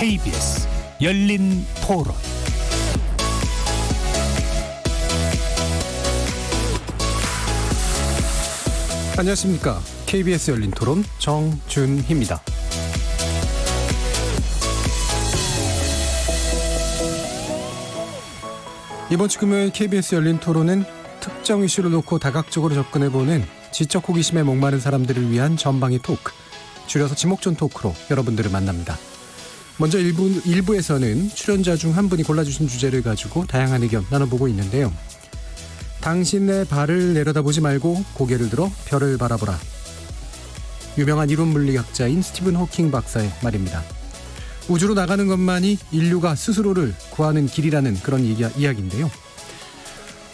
KBS 열린 토론. 안녕하십니까. KBS 열린 토론 정준희입니다. 이번 주 금요일 KBS 열린 토론은 특정 이슈를 놓고 다각적으로 접근해보는 지적 호기심에 목마른 사람들을 위한 전방위 토크, 줄여서 지목전 토크로 여러분들을 만납니다. 먼저 1부에서는 출연자 중 한 분이 골라주신 주제를 가지고 다양한 의견 나눠보고 있는데요. 당신의 발을 내려다보지 말고 고개를 들어 별을 바라보라. 유명한 이론 물리학자인 스티븐 호킹 박사의 말입니다. 우주로 나가는 것만이 인류가 스스로를 구하는 길이라는 그런 이야기인데요.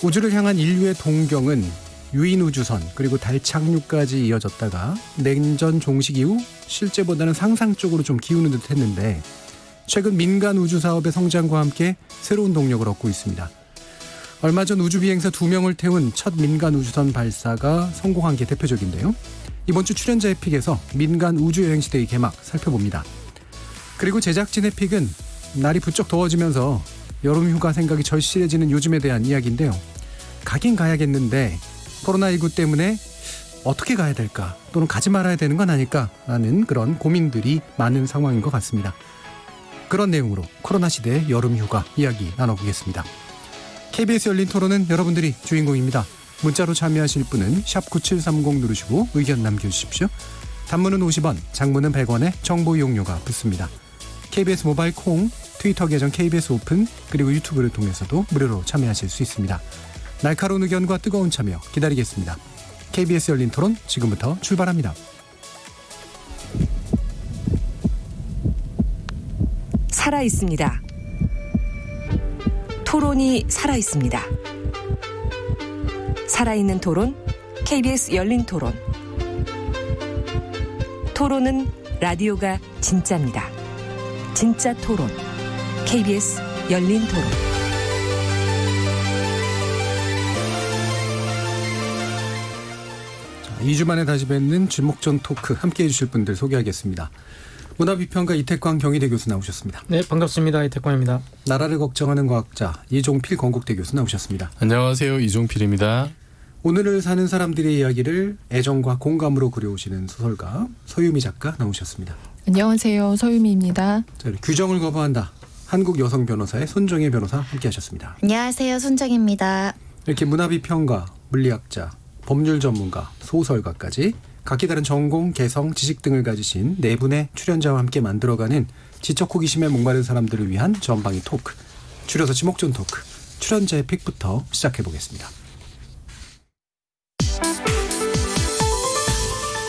우주를 향한 인류의 동경은 유인 우주선 그리고 달 착륙까지 이어졌다가 냉전 종식 이후 실제보다는 상상 쪽으로 좀 기우는 듯 했는데 최근 민간 우주 사업의 성장과 함께 새로운 동력을 얻고 있습니다. 얼마 전 우주 비행사 2명을 태운 첫 민간 우주선 발사가 성공한 게 대표적인데요. 이번 주 출연자의 픽에서 민간 우주여행 시대의 개막 살펴봅니다. 그리고 제작진의 픽은 날이 부쩍 더워지면서 여름휴가 생각이 절실해지는 요즘에 대한 이야기인데요. 가긴 가야겠는데 코로나19 때문에 어떻게 가야 될까, 또는 가지 말아야 되는 건 아닐까라는 그런 고민들이 많은 상황인 것 같습니다. 그런 내용으로 코로나 시대의 여름휴가 이야기 나눠보겠습니다. KBS 열린 토론은 여러분들이 주인공입니다. 문자로 참여하실 분은 샵9730 누르시고 의견 남겨주십시오. 단문은 50원, 장문은 100원에 정보 이용료가 붙습니다. KBS 모바일 콩, 트위터 계정 KBS 오픈, 그리고 유튜브를 통해서도 무료로 참여하실 수 있습니다. 날카로운 의견과 뜨거운 참여 기다리겠습니다. KBS 열린 토론 지금부터 출발합니다. 살아있습니다. 토론이 살아있습니다. 살아있는 토론, KBS 열린 토론. 토론은 라디오가 진짜입니다. 진짜 토론, KBS 열린 토론. 2주 만에 다시 뵙는 주목전 토크 함께해 주실 분들 소개하겠습니다. 문화비평가 이태광 경희대 교수 나오셨습니다. 네, 반갑습니다. 이태광입니다. 나라를 걱정하는 과학자 이종필 건국대 교수 나오셨습니다. 안녕하세요. 이종필입니다. 오늘을 사는 사람들의 이야기를 애정과 공감으로 그려오시는 소설가 서유미 작가 나오셨습니다. 안녕하세요. 서유미입니다. 자, 규정을 거부한다. 한국 여성 변호사의 손정혜 변호사 함께하셨습니다. 안녕하세요. 손정혜입니다. 이렇게 문화비평가, 물리학자, 법률 전문가, 소설가까지 각기 다른 전공, 개성, 지식 등을 가지신 네 분의 출연자와 함께 만들어가는 지적 호기심에 목마른 사람들을 위한 전방위 토크, 줄여서 지목전 토크, 출연자의 픽부터 시작해보겠습니다.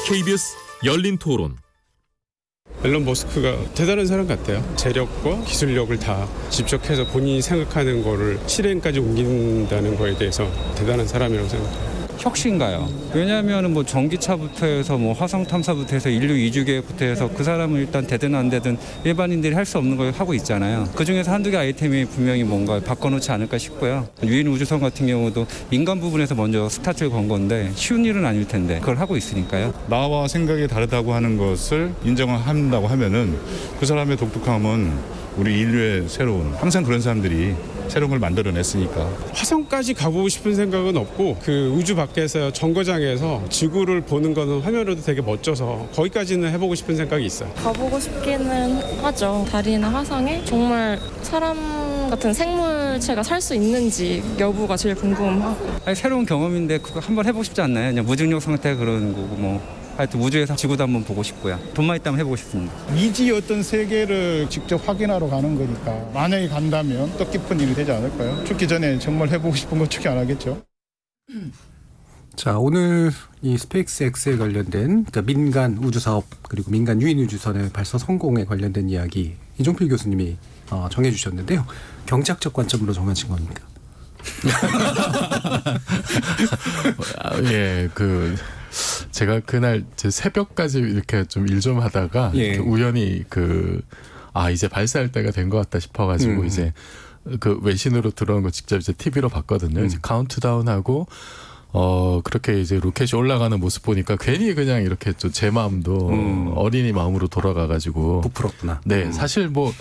KBS 열린 토론. 앨런 머스크가 대단한 사람 같아요. 재력과 기술력을 다 집적해서 본인이 생각하는 거를 실행까지 옮긴다는 거에 대해서 대단한 사람이라고 생각해요. 혁신가요? 왜냐하면 뭐 전기차부터 해서 뭐 화성 탐사부터 해서 인류 이주 계획부터 해서 그 사람은 일단 되든 안 되든 일반인들이 할 수 없는 걸 하고 있잖아요. 그 중에서 한두 개 아이템이 분명히 뭔가 바꿔놓지 않을까 싶고요. 유인 우주선 같은 경우도 민간 부분에서 먼저 스타트를 건 건데 쉬운 일은 아닐 텐데 그걸 하고 있으니까요. 나와 생각이 다르다고 하는 것을 인정한다고 하면은 그 사람의 독특함은 우리 인류의 새로운, 항상 그런 사람들이 새로운 걸 만들어냈으니까. 화성까지 가보고 싶은 생각은 없고 그 우주 밖에서 정거장에서 지구를 보는 거는 화면으로도 되게 멋져서 거기까지는 해보고 싶은 생각이 있어요. 가보고 싶기는 하죠. 달이나 화성에 정말 사람 같은 생물체가 살 수 있는지 여부가 제일 궁금하고. 아니, 새로운 경험인데 그거 한번 해보고 싶지 않나요? 그냥 무중력 상태 그런 거고 뭐. 하여튼 우주에서 지구도 한번 보고 싶고요. 돈만 있다면 해보고 싶습니다. 미지의 어떤 세계를 직접 확인하러 가는 거니까 만약에 간다면 뜻깊은 일이 되지 않을까요? 죽기 전에 정말 해보고 싶은 거 어떻게 안 하겠죠? 자, 오늘 이 스페이스 X에 관련된 그러니까 민간 우주 사업 그리고 민간 유인 우주선의 발사 성공에 관련된 이야기 이종필 교수님이 정해 주셨는데요. 경제학적 관점으로 정하신 겁니까? 예, 제가 그날 제 새벽까지 이렇게 좀 일 좀 하다가 예. 이렇게 우연히 이제 발사할 때가 된 것 같다 싶어가지고 이제 그 외신으로 들어온 거 직접 이제 TV로 봤거든요. 이제 카운트다운하고 그렇게 이제 로켓이 올라가는 모습 보니까 괜히 그냥 이렇게 좀 제 마음도 어린이 마음으로 돌아가가지고 부풀었구나. 네, 사실 뭐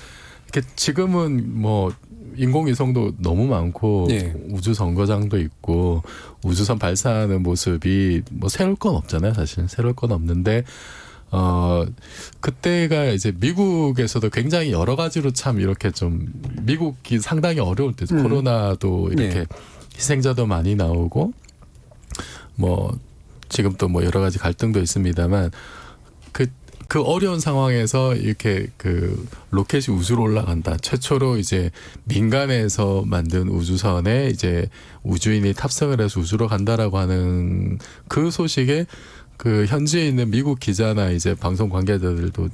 이렇게 지금은 뭐 인공위성도 너무 많고 예. 우주 정거장도 있고 우주선 발사하는 모습이 뭐 새로울 건 없잖아요. 사실 새로울 건 없는데 그때가 이제 미국에서도 굉장히 여러 가지로 참 이렇게 좀 미국이 상당히 어려울 때죠. 코로나도 이렇게 예. 희생자도 많이 나오고 뭐 지금 또 뭐 여러 가지 갈등도 있습니다만 그 어려운 상황에서 이렇게 그 로켓이 우주로 올라간다. 최초로 이제 민간에서 만든 우주선에 이제 우주인이 탑승을 해서 우주로 간다라고 하는 그 소식에 그 현지에 있는 미국 기자나 이제 방송 관계자들도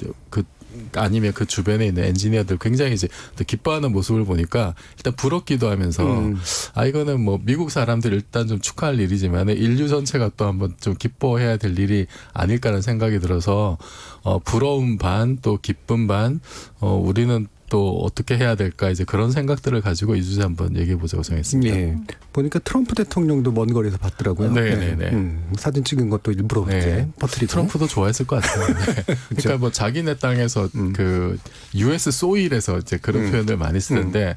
아니면 그 주변에 있는 엔지니어들 굉장히 이제 또 기뻐하는 모습을 보니까 일단 부럽기도 하면서 이거는 뭐 미국 사람들 일단 좀 축하할 일이지만 인류 전체가 또 한번 좀 기뻐해야 될 일이 아닐까라는 생각이 들어서 부러움 반 또 기쁨 반 우리는 또 어떻게 해야 될까 이제 그런 생각들을 가지고 이 주제 한번 얘기해 보자고 정했습니다. 네. 보니까 트럼프 대통령도 먼 거리에서 봤더라고요. 네네네. 사진 찍은 것도 일부러 이제 퍼뜨리고. 트럼프도 좋아했을 것 같아요. 네. 그러니까 뭐 자기네 땅에서 그 US 소일에서 이제 그런 표현을 많이 쓰는데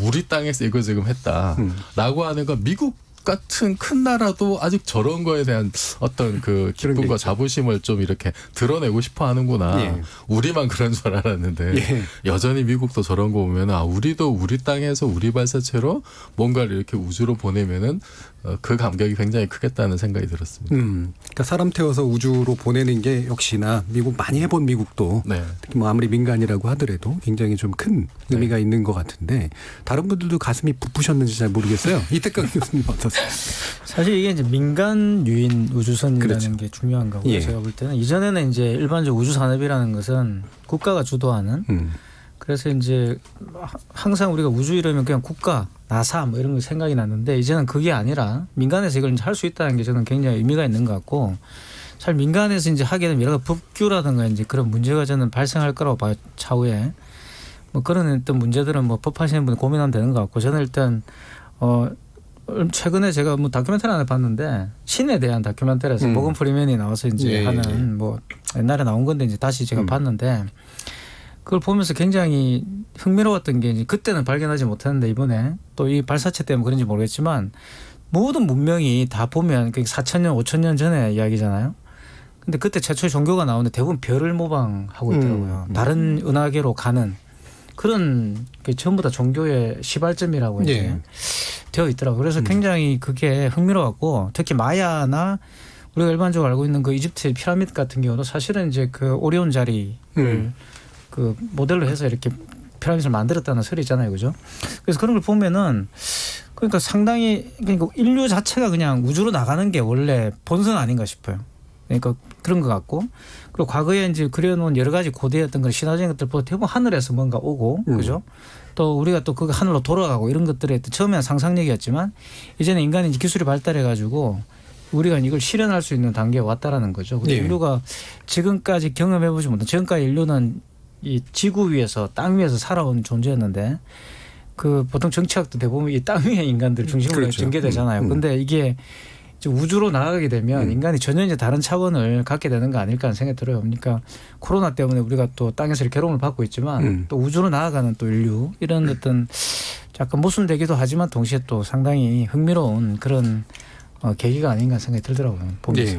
우리 땅에서 이거 지금 했다라고 하는 건 미국 같은 큰 나라도 아직 저런 거에 대한 어떤 그 기쁨과 자부심을 좀 이렇게 드러내고 싶어 하는구나. 예. 우리만 그런 줄 알았는데 여전히 미국도 저런 거 보면 우리도 우리 땅에서 우리 발사체로 뭔가를 이렇게 우주로 보내면은 그 감격이 굉장히 크겠다는 생각이 들었습니다. 그러니까 사람 태워서 우주로 보내는 게 역시나 미국 많이 해본 미국도 특히 뭐 아무리 민간이라고 하더라도 굉장히 좀 큰 의미가 있는 것 같은데 다른 분들도 가슴이 부푸셨는지 잘 모르겠어요. 이태강 교수님 어떠세요? 사실 이게 이제 민간 유인 우주선이라는 게 중요한 거고요. 제가 볼 때는 이전에는 이제 일반적 우주 산업이라는 것은 국가가 주도하는 그래서 이제 항상 우리가 우주 이러면 그냥 국가, 나사 뭐 이런 거 생각이 났는데 이제는 그게 아니라 민간에서 이걸 할 수 있다는 게 저는 굉장히 의미가 있는 것 같고 잘 민간에서 이제 하게 되면 여러 법규라든가 이제 그런 문제가 저는 발생할 거라고 봐요. 차후에 뭐 그런 어떤 문제들은 뭐 법하시는 분 고민하면 되는 것 같고 저는 일단 최근에 제가 뭐 다큐멘터리 하나 봤는데 신에 대한 다큐멘터리에서 모건 프리맨이 나와서 이제 하는 뭐 옛날에 나온 건데 이제 다시 제가 봤는데. 그걸 보면서 굉장히 흥미로웠던 게 이제 그때는 발견하지 못했는데 이번에 또 이 발사체 때문에 그런지 모르겠지만 모든 문명이 다 보면 4,000년, 5,000년 전의 이야기잖아요. 근데 그때 최초의 종교가 나오는데 대부분 별을 모방하고 있더라고요. 다른 은하계로 가는 그런 게 전부 다 종교의 시발점이라고 이제 되어 있더라고요. 그래서 굉장히 그게 흥미로웠고 특히 마야나 우리가 일반적으로 알고 있는 그 이집트의 피라미드 같은 경우도 사실은 이제 그 오리온 자리를 그 모델로 해서 이렇게 피라미드를 만들었다는 설이 있잖아요. 그죠? 그래서 그런 걸 보면은 그러니까 상당히 그러니까 인류 자체가 그냥 우주로 나가는 게 원래 본성 아닌가 싶어요. 그러니까 그런 것 같고 그리고 과거에 이제 그려놓은 여러 가지 고대의 어떤 그런 신화적인 것들 보고 대부분 하늘에서 뭔가 오고 그죠? 또 우리가 또 그 하늘로 돌아가고 이런 것들에 처음에는 상상력이었지만 이제는 인간이 이제 기술이 발달해 가지고 우리가 이걸 실현할 수 있는 단계에 왔다라는 거죠. 인류가 지금까지 경험해보지 못한 지금까지 인류는 이 지구 위에서 땅 위에서 살아온 존재였는데 그 보통 정치학도 대부분 이 땅 위의 인간들 중심으로 전개되잖아요. 근데 이게 이제 우주로 나가게 되면 인간이 전혀 이제 다른 차원을 갖게 되는 거 아닐까 하는 생각이 들어요. 그러니까 코로나 때문에 우리가 또 땅에서 괴로움을 받고 있지만 또 우주로 나아가는 또 인류 이런 어떤 약간 모순되기도 하지만 동시에 또 상당히 흥미로운 그런 계기가 아닌가 생각이 들더라고요. 보면서.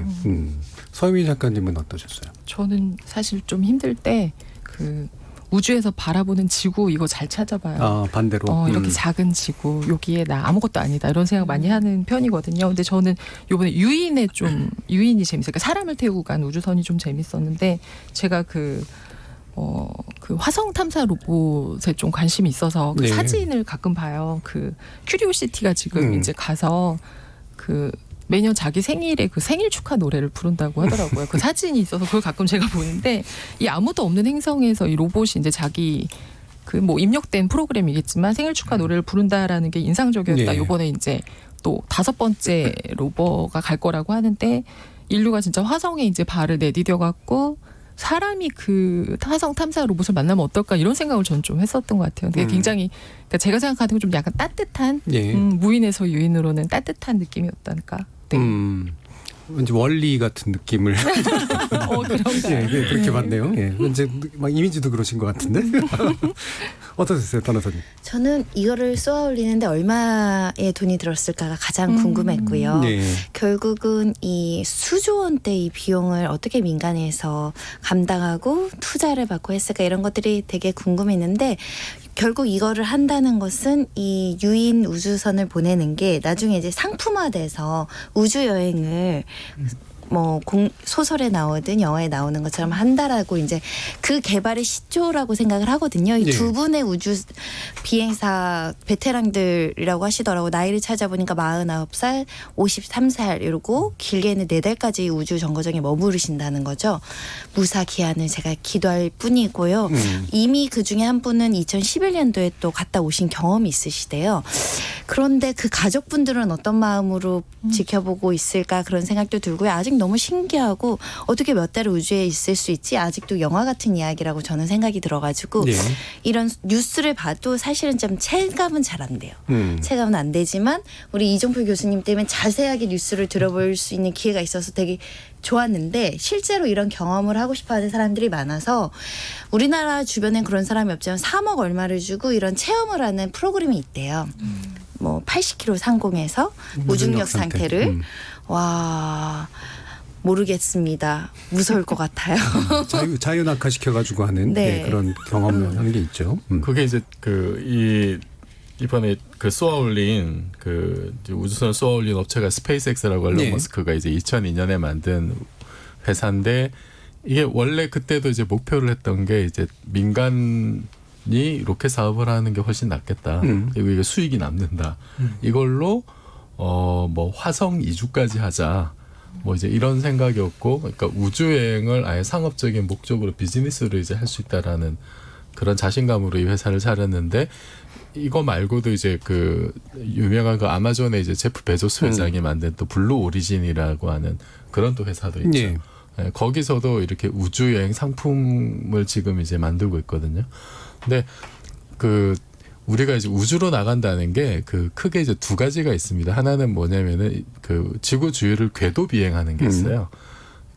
서유미 작가님은 어떠셨어요? 저는 사실 좀 힘들 때 그 우주에서 바라보는 지구 이거 잘 찾아봐요. 반대로. 이렇게 작은 지구 여기에 나 아무것도 아니다 이런 생각 많이 하는 편이거든요. 근데 저는 이번에 유인이 재밌어요. 그러니까 사람을 태우고 간 우주선이 좀 재밌었는데 제가 그 화성 탐사 로봇에 좀 관심이 있어서 그 사진을 가끔 봐요. 그 큐리오시티가 지금 이제 가서 그 매년 자기 생일에 그 생일 축하 노래를 부른다고 하더라고요. 그 사진이 있어서 그걸 가끔 제가 보는데 이 아무도 없는 행성에서 이 로봇이 이제 자기 그 뭐 입력된 프로그램이겠지만 생일 축하 노래를 부른다라는 게 인상적이었다. 이번에 이제 또 5번째 로버가 갈 거라고 하는데 인류가 진짜 화성에 이제 발을 내디뎌 갖고 사람이 그 화성 탐사 로봇을 만나면 어떨까 이런 생각을 저는 좀 했었던 것 같아요. 근데 굉장히 그러니까 제가 생각하는 건 좀 약간 따뜻한 무인에서 유인으로는 따뜻한 느낌이었다니까 네. 왠지 원리 같은 느낌을 그런가요? 예, 그렇게 봤네요. 예. 왠지 막 이미지도 그러신 것 같은데 어떠셨어요, 변호사님? 저는 이거를 쏘아 올리는데 얼마의 돈이 들었을까가 가장 궁금했고요. 네. 결국은 이 수조 원대의 비용을 어떻게 민간에서 감당하고 투자를 받고 했을까 이런 것들이 되게 궁금했는데 결국 이거를 한다는 것은 이 유인 우주선을 보내는 게 나중에 이제 상품화돼서 우주 여행을 뭐 소설에 나오든 영화에 나오는 것처럼 한다라고 이제 그 개발의 시초라고 생각을 하거든요. 이 두 분의 우주 비행사 베테랑들이라고 하시더라고. 나이를 찾아보니까 49살, 53살 이러고 길게는 4달까지 우주 정거장에 머무르신다는 거죠. 무사 기한을 제가 기도할 뿐이고요. 이미 그중에 한 분은 2011년도에 또 갔다 오신 경험이 있으시대요. 그런데 그 가족분들은 어떤 마음으로 지켜보고 있을까 그런 생각도 들고요. 아직 너무 신기하고 어떻게 몇 달을 우주에 있을 수 있지? 아직도 영화 같은 이야기라고 저는 생각이 들어가지고 이런 뉴스를 봐도 사실은 좀 체감은 잘 안 돼요. 체감은 안 되지만 우리 이종표 교수님 때문에 자세하게 뉴스를 들어볼 수 있는 기회가 있어서 되게 좋았는데 실제로 이런 경험을 하고 싶어하는 사람들이 많아서 우리나라 주변엔 그런 사람이 없지만 3억 얼마를 주고 이런 체험을 하는 프로그램이 있대요. 뭐 80km 상공에서 무중력 상태를 와 모르겠습니다. 무서울 것 같아요. 자유낙하 시켜가지고 하는 네. 그런 경험을 하는 게 있죠. 그게 이제 이번에 그 쏘아올린 우주선을 쏘아올린 업체가 스페이스X라고 앨런 머스크가 이제 2002년에 만든 회사인데 이게 원래 그때도 이제 목표를 했던 게 이제 민간이 로켓 사업을 하는 게 훨씬 낫겠다. 그리고 이게 수익이 남는다. 이걸로 뭐 화성 이주까지 하자. 뭐 이제 이런 생각이었고, 그러니까 우주여행을 아예 상업적인 목적으로 비즈니스로 이제 할 수 있다라는 그런 자신감으로 이 회사를 차렸는데, 이거 말고도 이제 그 유명한 그 아마존의 이제 제프 베조스 회장이 만든 또 블루 오리진이라고 하는 그런 또 회사도 있죠. 네, 거기서도 이렇게 우주여행 상품을 지금 이제 만들고 있거든요. 근데 우리가 이제 우주로 나간다는 게 크게 이제 두 가지가 있습니다. 하나는 뭐냐면은 지구 주위를 궤도 비행하는 게 있어요.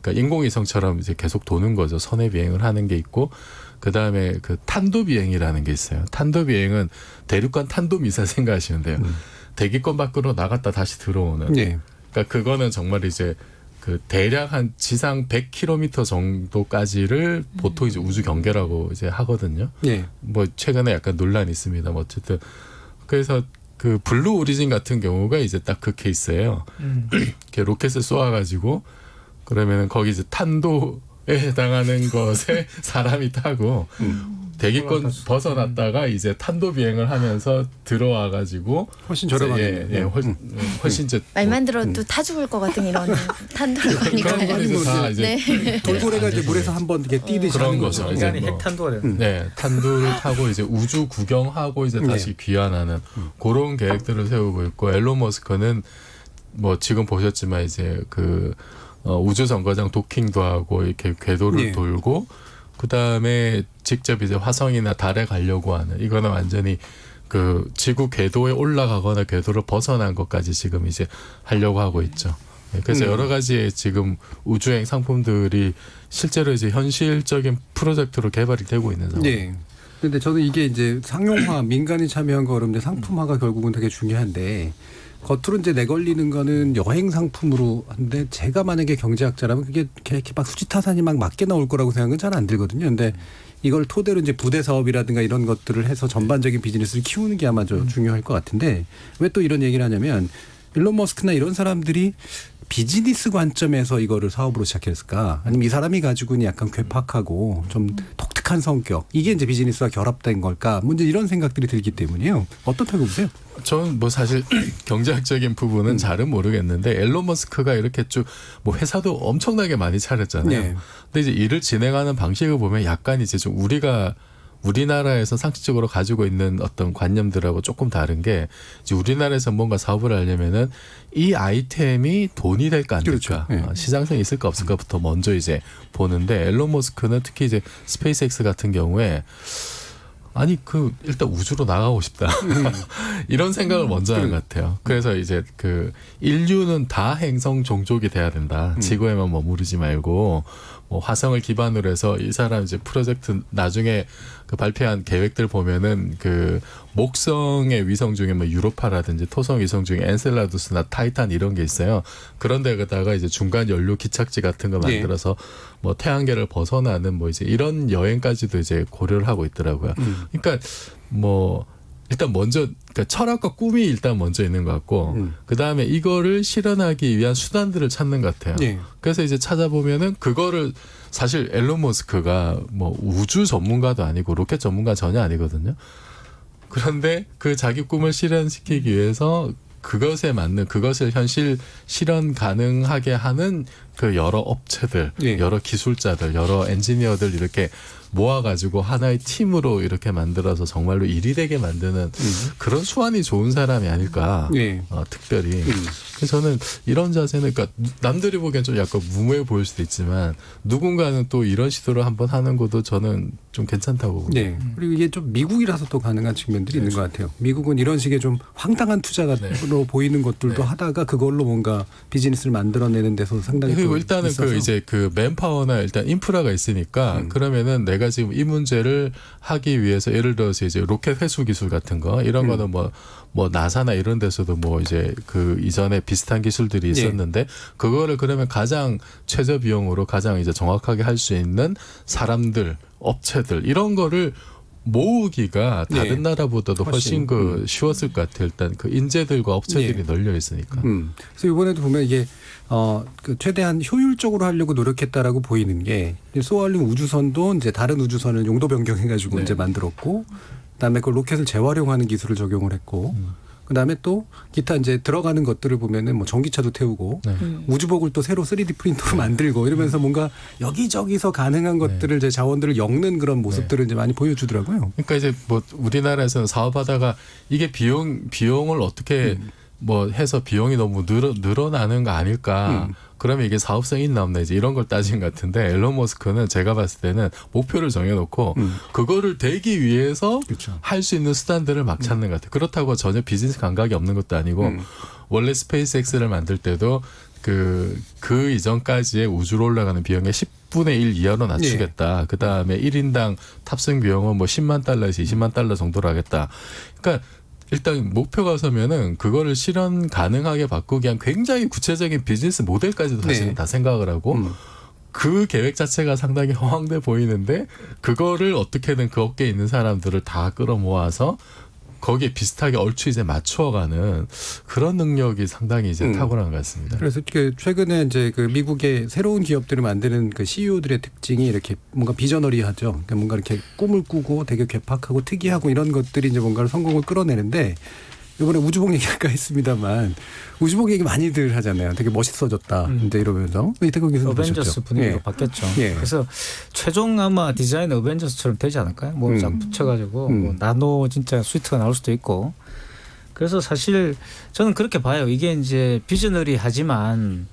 그러니까 인공위성처럼 이제 계속 도는 거죠. 선의 비행을 하는 게 있고, 그 다음에 탄도 비행이라는 게 있어요. 탄도 비행은 대륙간 탄도 미사일 생각하시면 돼요. 대기권 밖으로 나갔다 다시 들어오는. 그러니까 그거는 정말 이제 대략 한 지상 100km 정도까지를 보통 이제 우주 경계라고 이제 하거든요. 뭐 최근에 약간 논란이 있습니다. 뭐 어쨌든 그래서 블루 오리진 같은 경우가 이제 딱 그 케이스예요. 이렇게 로켓을 쏘아가지고 그러면은 거기 이제 탄도에 해당하는 것에 사람이 타고 대기권 벗어났다가 이제 탄도 비행을 하면서 들어와가지고 훨씬 저렴하게 훨씬 이제 말만 들어도 타 죽을 것 같은 이런 탄도를 보니까 이제 돌고래가 이제 물에서 한번 이렇게 뛰듯이 그런 하는 거죠. 이제 핵탄도를 탄도를 타고 이제 우주 구경하고 이제 다시 귀환하는 그런 계획들을 세우고 있고, 앨런 머스크는 뭐 지금 보셨지만 이제 우주 정거장 도킹도 하고 이렇게 궤도를 돌고, 그 다음에 직접 이제 화성이나 달에 가려고 하는, 이거는 완전히 지구 궤도에 올라가거나 궤도를 벗어난 것까지 지금 이제 하려고 하고 있죠. 그래서 여러 가지의 지금 우주여행 상품들이 실제로 이제 현실적인 프로젝트로 개발이 되고 있는 상황입니다. 근데 저는 이게 이제 상용화, 민간이 참여한 거 어렵는데 상품화가 결국은 되게 중요한데, 겉으로 이제 내걸리는 거는 여행 상품으로 하는데, 제가 만약에 경제학자라면 그게 이렇게 막 수지타산이 막 맞게 나올 거라고 생각은 잘 안 들거든요. 근데 이걸 토대로 이제 부대 사업이라든가 이런 것들을 해서 전반적인 비즈니스를 키우는 게 아마 중요할 것 같은데, 왜 또 이런 얘기를 하냐면 일론 머스크나 이런 사람들이 비즈니스 관점에서 이거를 사업으로 시작했을까? 아니면 이 사람이 가지고 약간 괴팍하고 좀 독특한 성격, 이게 이제 비즈니스와 결합된 걸까? 문제 이런 생각들이 들기 때문이에요. 어떻다고 보세요? 저는 뭐 사실 경제학적인 부분은 잘은 모르겠는데, 앨런 머스크가 이렇게 쭉 뭐 회사도 엄청나게 많이 차렸잖아요. 근데 이제 일을 진행하는 방식을 보면 약간 이제 좀 우리나라에서 상식적으로 가지고 있는 어떤 관념들하고 조금 다른 게, 이제 우리나라에서 뭔가 사업을 하려면은 이 아이템이 돈이 될까 안 될까, 시장성이 있을까 없을까부터 먼저 이제 보는데, 앨런 머스크는 특히 이제 스페이스X 같은 경우에 아니 일단 우주로 나가고 싶다 이런 생각을 먼저 하는 것 같아요. 그래서 이제 인류는 다 행성 종족이 돼야 된다. 지구에만 머무르지 말고 뭐 화성을 기반으로 해서 이 사람 이제 프로젝트 나중에 발표한 계획들 보면은 목성의 위성 중에 뭐 유로파라든지 토성 위성 중에 엔셀라두스나 타이탄 이런 게 있어요. 그런 데다가 이제 중간 연료 기착지 같은 거 만들어서 뭐 태양계를 벗어나는 뭐 이제 이런 여행까지도 이제 고려를 하고 있더라고요. 그러니까 뭐 일단 먼저 철학과 꿈이 일단 먼저 있는 것 같고 그 다음에 이거를 실현하기 위한 수단들을 찾는 것 같아요. 그래서 이제 찾아보면은 그거를 사실 앨런 머스크가 뭐 우주 전문가도 아니고 로켓 전문가 전혀 아니거든요. 그런데 자기 꿈을 실현시키기 위해서 그것에 맞는 그것을 현실 실현 가능하게 하는 여러 업체들, 여러 기술자들, 여러 엔지니어들 이렇게 모아가지고 하나의 팀으로 이렇게 만들어서 정말로 일이 되게 만드는 그런 수완이 좋은 사람이 아닐까. 특별히. 그래서 저는 이런 자세는 남들이 보기엔 좀 약간 무모해 보일 수도 있지만 누군가는 또 이런 시도를 한번 하는 것도 저는 좀 괜찮다고 봅니다. 그리고 이게 좀 미국이라서 또 가능한 측면들이 있는 것 같아요. 미국은 이런 식의 좀 황당한 투자로 보이는 것들도 하다가 그걸로 뭔가 비즈니스를 만들어내는 데서 상당히 그리고 일단은 이제 맨파워나 일단 인프라가 있으니까 그러면은 내가 지금 이 문제를 하기 위해서 예를 들어서 이제 로켓 회수 기술 같은 거 이런 거는 뭐 나사나 이런 데서도 뭐 이제 이전에 비슷한 기술들이 있었는데 그거를 그러면 가장 최저 비용으로 가장 이제 정확하게 할 수 있는 사람들, 업체들 이런 거를 모으기가 다른 나라보다도 훨씬 쉬웠을 것 같아요. 일단 인재들과 업체들이 널려 있으니까. 그래서 이번에도 보면 이게 최대한 효율적으로 하려고 노력했다라고 보이는 게 소알림 우주선도 이제 다른 우주선을 용도 변경해가지고 이제 만들었고, 그다음에 그 로켓을 재활용하는 기술을 적용을 했고. 그다음에 또 기타 이제 들어가는 것들을 보면은 뭐 전기차도 태우고 우주복을 또 새로 3D 프린터로 만들고 이러면서 뭔가 여기저기서 가능한 것들을 이제 자원들을 엮는 그런 모습들을 이제 많이 보여주더라고요. 그러니까 이제 뭐 우리나라에서는 사업하다가 이게 비용을 어떻게 뭐 해서 비용이 너무 늘어나는 거 아닐까. 그러면 이게 사업성이 있나 없나 이제 이런 걸 따진 것 같은데 앨런 머스크는 제가 봤을 때는 목표를 정해놓고 그거를 되기 위해서 할 수 있는 수단들을 막 찾는 것 같아요. 그렇다고 전혀 비즈니스 감각이 없는 것도 아니고 원래 스페이스X를 만들 때도 그 이전까지의 우주로 올라가는 비용의 10분의 1 이하로 낮추겠다. 그다음에 1인당 탑승 비용은 뭐 10만 달러에서 20만 달러 정도로 하겠다. 그러니까 일단 목표가 서면은 그거를 실현 가능하게 바꾸기 위한 굉장히 구체적인 비즈니스 모델까지도 사실은 다 생각을 하고 그 계획 자체가 상당히 허황돼 보이는데 그거를 어떻게든 그 업계에 있는 사람들을 다 끌어모아서 거기에 비슷하게 얼추 이제 맞추어가는 그런 능력이 상당히 이제 탁월한 것 같습니다. 그래서 최근에 이제 미국의 새로운 기업들을 만드는 CEO들의 특징이 이렇게 뭔가 비저너리하죠. 그러니까 뭔가 이렇게 꿈을 꾸고 되게 괴팍하고 특이하고 이런 것들이 이제 뭔가를 성공을 끌어내는데 이번에 우주복 얘기할까 했습니다만 우주복 얘기 많이들 하잖아요. 되게 멋있어졌다. 이제 이러면서 이태근 교수님 어벤져스 분위기로 바뀌었죠. 그래서 최종 아마 디자인 어벤져스처럼 되지 않을까요? 몸을 쫙 붙여가지고 뭐 나노 진짜 수이트가 나올 수도 있고. 그래서 사실 저는 그렇게 봐요. 이게 이제 비저너리하지만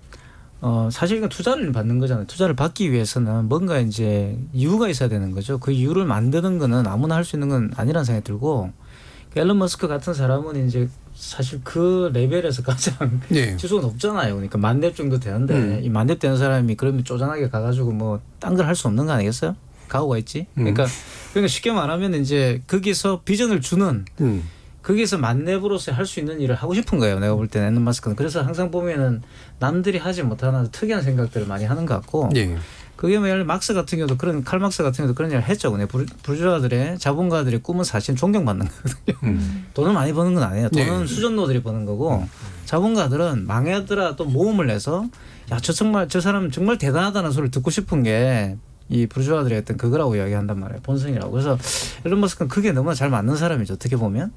사실 이건 투자를 받는 거잖아요. 투자를 받기 위해서는 뭔가 이제 이유가 있어야 되는 거죠. 그 이유를 만드는 거는 아무나 할 수 있는 건 아니라는 생각이 들고. 앨런 머스크 같은 사람은 이제 사실 그 레벨에서 가장 지수가 높잖아요. 그러니까 만렙 정도 되는데 이 만렙 되는 사람이 그러면 쪼잔하게 가가지고 뭐 딴 걸 할 수 없는 거 아니겠어요? 각오가 있지. 그러니까 쉽게 말하면 이제 거기서 비전을 주는 거기서 만렙으로서 할 수 있는 일을 하고 싶은 거예요. 내가 볼 때는 앨런 머스크는. 그래서 항상 보면은 남들이 하지 못하는 특이한 생각들을 많이 하는 것 같고. 그게 뭐 예를 들어 막스 같은 경우도 칼 막스 같은 경우도 그런 일을 했죠. 근데 부르주아들의 자본가들의 꿈은 사실 존경받는 거거든요. 돈을 많이 버는 건 아니에요. 돈은 수전노들이 버는 거고 자본가들은 망하더라도 모험을 내서 야, 저 사람 정말 대단하다는 소리를 듣고 싶은 게 이 부르주아들의 어떤 그거라고 이야기한단 말이에요. 본성이라고. 그래서 앨런 머스크는 그게 너무나 잘 맞는 사람이죠. 어떻게 보면.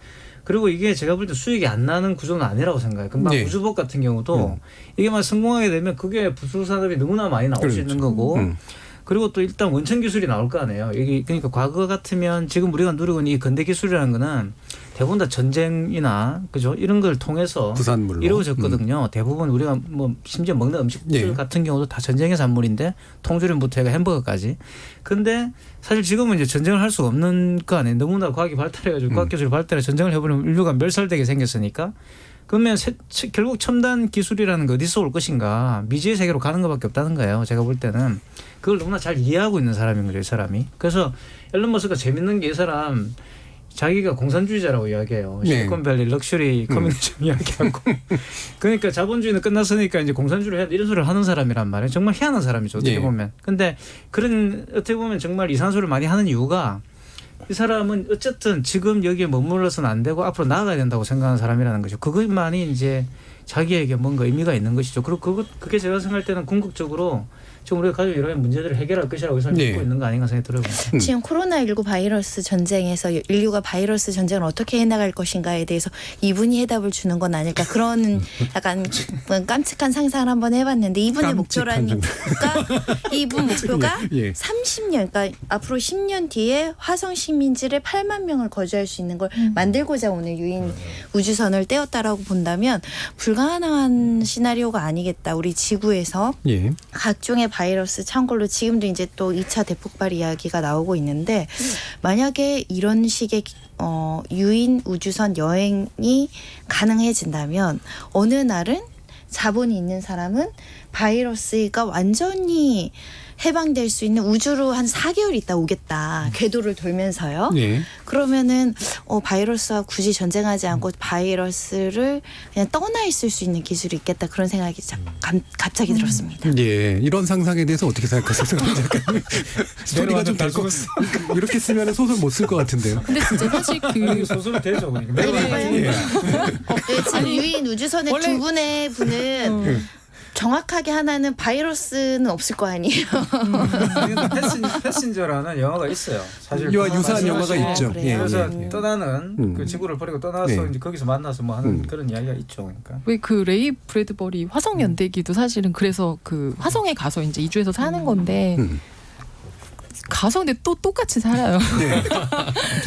그리고 이게 제가 볼 때 수익이 안 나는 구조는 아니라고 생각해요. 금방 우주복 같은 경우도 이게 만 성공하게 되면 그게 부수 산업이 너무나 많이 나올 수 있는 거고 그리고 또 일단 원천 기술이 나올 거 아니에요. 여기 그러니까 과거 같으면 지금 우리가 누리고 있는 이 근대 기술이라는 거는 대부분 다 전쟁이나 그죠 이런 걸 통해서 부산물로 이루어졌거든요. 대부분 우리가 뭐 심지어 먹는 음식들 예. 같은 경우도 다 전쟁의 산물인데 통조림부터 해가 햄버거까지. 근데 사실 지금은 이제 전쟁을 할 수가 없는 거 아니에요. 너무나 과학이 발달해가지고 과학 기술이 발달해 전쟁을 해버리면 인류가 멸살되게 생겼으니까. 그러면 결국 첨단 기술이라는 게 어디서 올 것인가 미지의 세계로 가는 것밖에 없다는 거예요. 제가 볼 때는 그걸 너무나 잘 이해하고 있는 사람인 거죠. 이 사람이. 그래서 앨런 머스크가 재밌는 게 이 사람 자기가 공산주의자라고 이야기해요. 네. 실리콘밸리 럭셔리 커뮤니즘 이야기하고 그러니까 자본주의는 끝났으니까 이제 공산주의를 해야 돼 이런 소리를 하는 사람이란 말이에요. 정말 희한한 사람이죠. 어떻게 네. 보면. 근데 그런 어떻게 보면 정말 이상한 소리를 많이 하는 이유가 이 사람은 어쨌든 지금 여기에 머물러서는 안 되고 앞으로 나아가야 된다고 생각하는 사람이라는 거죠. 그것만이 이제 자기에게 뭔가 의미가 있는 것이죠. 그리고 그게 제가 생각할 때는 궁극적으로 지금 우리가 가지고 여러 문제들을 해결할 것이라고 이 사람이 믿고 있는 거 아닌가 생각이 들어요. 지금 코로나19 바이러스 전쟁에서 인류가 바이러스 전쟁을 어떻게 해나갈 것인가에 대해서 이분이 해답을 주는 건 아닐까 그런 약간 깜찍한 상상을 한번 해봤는데 이분의 목표라니까 이분 목표가 예. 30년 그러니까 앞으로 10년 뒤에 화성 식민지를 8만 명을 거주할 수 있는 걸 만들고자 오늘 유인 우주선을 떼었다라고 본다면 불가능한 시나리오가 아니겠다. 우리 지구에서 예. 각종의 바이러스 참고로 지금도 이제 또 2차 대폭발 이야기가 나오고 있는데 만약에 이런 식의 유인 우주선 여행이 가능해진다면 어느 날은 자본이 있는 사람은 바이러스가 완전히 해방될 수 있는 우주로 한 4개월 있다 오겠다. 궤도를 돌면서요. 예. 그러면은 바이러스와 굳이 전쟁하지 않고 바이러스를 그냥 떠나 있을 수 있는 기술이 있겠다. 그런 생각이 갑자기 들었습니다. 예, 이런 상상에 대해서 어떻게 생각하세요? 스토리가 좀 달 것 이렇게 쓰면 소설 못 쓸 것 같은데요. 근데 진짜 사실 그 소설이 되죠. 네, 지금 유인 우주선의 원래- 두 분의 분은 정확하게 하나는 바이러스는 없을 거 아니에요. 패신저라는 영화가 있어요. 사실 이와 유사한 영화가 아, 있죠. 그래요? 예, 그래서 예. 떠나는 그 지구를 버리고 떠나서 네. 이제 거기서 만나서 뭐 하는 그런 이야기가 있죠. 그러니까. 왜 그 레이 브래드버리 화성 연대기도 사실은 그래서 그 화성에 가서 이제 이주해서 사는 건데 가서 근데 또 똑같이 살아요.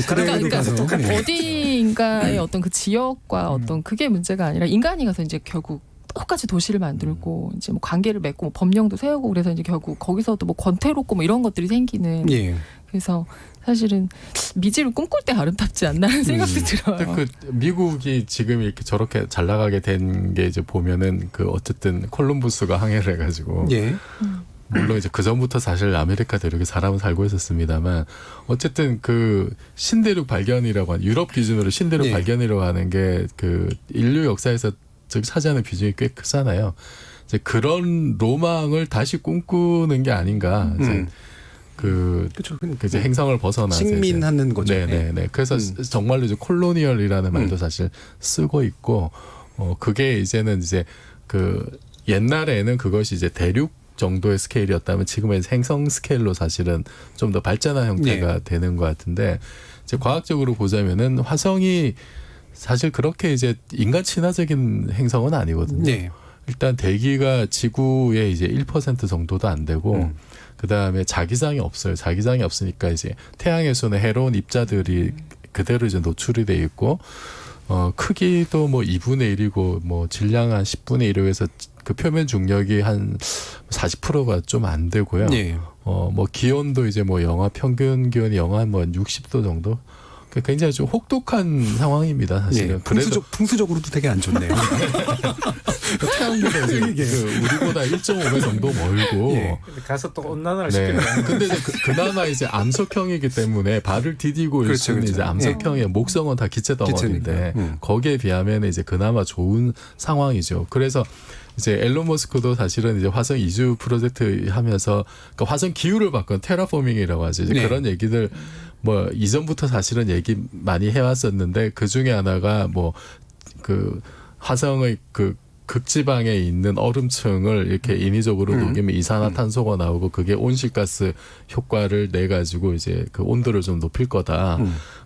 그래도 가서 예. 어디인가의 어떤 그 지역과 어떤 그게 문제가 아니라 인간이 가서 이제 결국 똑같이 도시를 만들고 이제 뭐 관계를 맺고 뭐 법령도 세우고 그래서 이제 결국 거기서도 뭐 권태롭고 뭐 이런 것들이 생기는. 예. 그래서 사실은 미지를 꿈꿀 때 아름답지 않나는 생각도 들어요. 그 미국이 지금 이렇게 저렇게 잘 나가게 된 게 이제 보면은 그 어쨌든 콜럼부스가 항해를 해가지고 예. 물론 이제 그 전부터 사실 아메리카 대륙에 사람은 살고 있었습니다만 어쨌든 그 신대륙 발견이라고 하는 유럽 기준으로 신대륙 예. 발견이라고 하는 게 그 인류 역사에서 차지하는 비중이 꽤 크잖아요. 이제 그런 로망을 다시 꿈꾸는 게 아닌가. 이제 그렇죠. 이제 행성을 벗어나서 식민하는 거죠. 네네네. 그래서 정말로 이제 콜로니얼이라는 말도 사실 쓰고 있고, 그게 이제는 이제 그 옛날에는 그것이 이제 대륙 정도의 스케일이었다면 지금은 행성 스케일로 사실은 좀 더 발전한 형태가 되는 것 같은데, 이제 과학적으로 보자면은 화성이 사실 그렇게 이제 인간 친화적인 행성은 아니거든요. 네. 일단 대기가 지구의 이제 1% 정도도 안 되고, 그 다음에 자기장이 없어요. 자기장이 없으니까 이제 태양에서는 해로운 입자들이 그대로 이제 노출이 돼 있고, 크기도 뭐 2분의 1이고, 뭐 질량 한 10분의 1로 해서 그 표면 중력이 한 40%가 좀 안 되고요. 네. 뭐 기온도 이제 뭐 평균 기온이 영하 뭐 60도 정도? 굉장히 좀 혹독한 상황입니다, 사실은. 예, 풍수적으로도 되게 안 좋네요. 태양보다 이제 우리보다 1.5배 정도 멀고. 예. 가서 또 온난화를 네. 시키는. 근데 이제 그나마 이제 암석형이기 때문에 발을 디디고 그렇죠, 있는 그렇죠. 이제 암석형의 목성은 다 기체 덩어리인데 기체니까. 거기에 비하면 이제 그나마 좋은 상황이죠. 그래서 이제 앨런 머스크도 사실은 이제 화성 이주 프로젝트 하면서 그 화성 기후를 바꾼 테라포밍이라고 하죠. 이제 네. 그런 얘기들 뭐 이전부터 사실은 얘기 많이 해왔었는데 그 중에 하나가 뭐 그 화성의 그 극지방에 있는 얼음층을 이렇게 인위적으로 녹이면 이산화탄소가 나오고 그게 온실가스 효과를 내 가지고 이제 그 온도를 좀 높일 거다.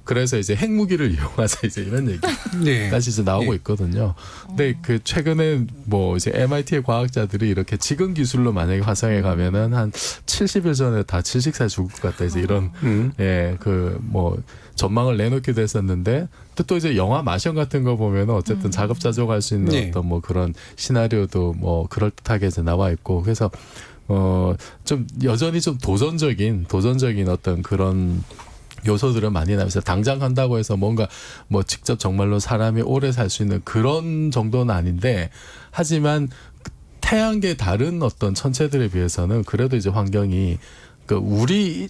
그래서 이제 핵무기를 이용하자 이제 이런 얘기까지 이제 나오고 있거든요. 근데 그 최근에 뭐 이제 MIT의 과학자들이 이렇게 지금 기술로 만약에 화성에 가면은 한 70일 전에 다 질식사에 죽을 것 같다 이제 이런 그 뭐 전망을 내놓기도 했었는데 또 이제 영화 마션 같은 거 보면은 어쨌든 자급자족할 수 있는 어떤 뭐 그런 시나리오도 뭐 그럴듯하게 이제 나와 있고 그래서 좀 여전히 좀 도전적인 어떤 그런 요소들은 많이 나면서 당장 한다고 해서 뭔가 뭐 직접 정말로 사람이 오래 살 수 있는 그런 정도는 아닌데 하지만 태양계 다른 어떤 천체들에 비해서는 그래도 이제 환경이 그 우리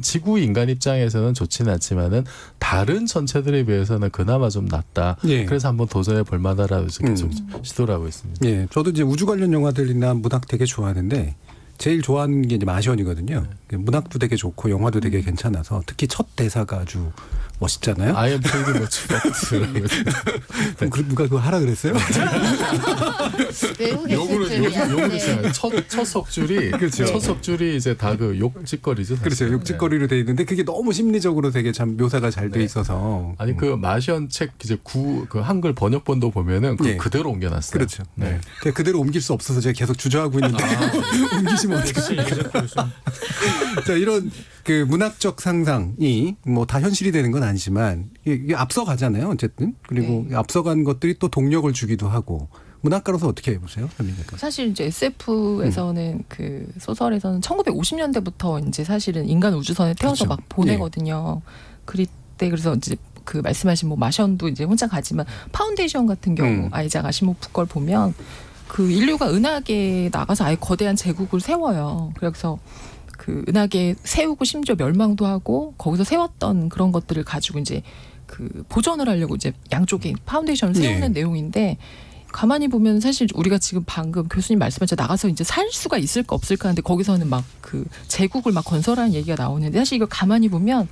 지구 인간 입장에서는 좋지는 않지만은 다른 천체들에 비해서는 그나마 좀 낫다. 그래서 한번 도전해 볼 만하다고 계속 시도를 하고 있습니다. 예, 저도 이제 우주 관련 영화들이나 문학 되게 좋아하는데 제일 좋아하는 게 이제 마션이거든요. 문학도 되게 좋고 영화도 되게 괜찮아서 특히 첫 대사가 아주 멋있잖아요. I am pretty much 누가 그거 하라 그랬어요? 욕으로 했어요. 첫 석줄이 첫 석줄이 이제 다 그 욕짓거리죠. 그렇죠. 욕짓거리로 돼 있는데 그게 너무 심리적으로 되게 참 묘사가 잘 돼 있어서 아니 그 마션 책 이제 그 한글 번역본도 보면은 그대로 옮겨놨어요. 그렇죠. 네. 그대로 옮길 수 없어서 제가 계속 주저하고 있는데 옮기시면 어떡하십니까? 자, 이런 그 문학적 상상이 뭐 다 현실이 되는 건 아니지만 이게 앞서가잖아요. 어쨌든 그리고 앞서간 것들이 또 동력을 주기도 하고 문학가로서 어떻게 해보세요? 사실 이제 SF에서는 그 소설에서는 1950년대부터 이제 사실은 인간 우주선에 태워서 막 보내거든요. 그때 그래서 이제 그 말씀하신 뭐 마션도 이제 혼자 가지만 파운데이션 같은 경우 아이작 아시모프 걸 보면 그 인류가 은하계에 나가서 아예 거대한 제국을 세워요. 그래서 그 은하계 세우고 심지어 멸망도 하고 거기서 세웠던 그런 것들을 가지고 이제 그 보존을 하려고 이제 양쪽에 파운데이션을 세우는 내용인데 가만히 보면 사실 우리가 지금 방금 교수님 말씀하신 나가서 이제 살 수가 있을까 없을까 하는데 거기서는 막 그 제국을 막 건설하는 얘기가 나오는데 사실 이거 가만히 보면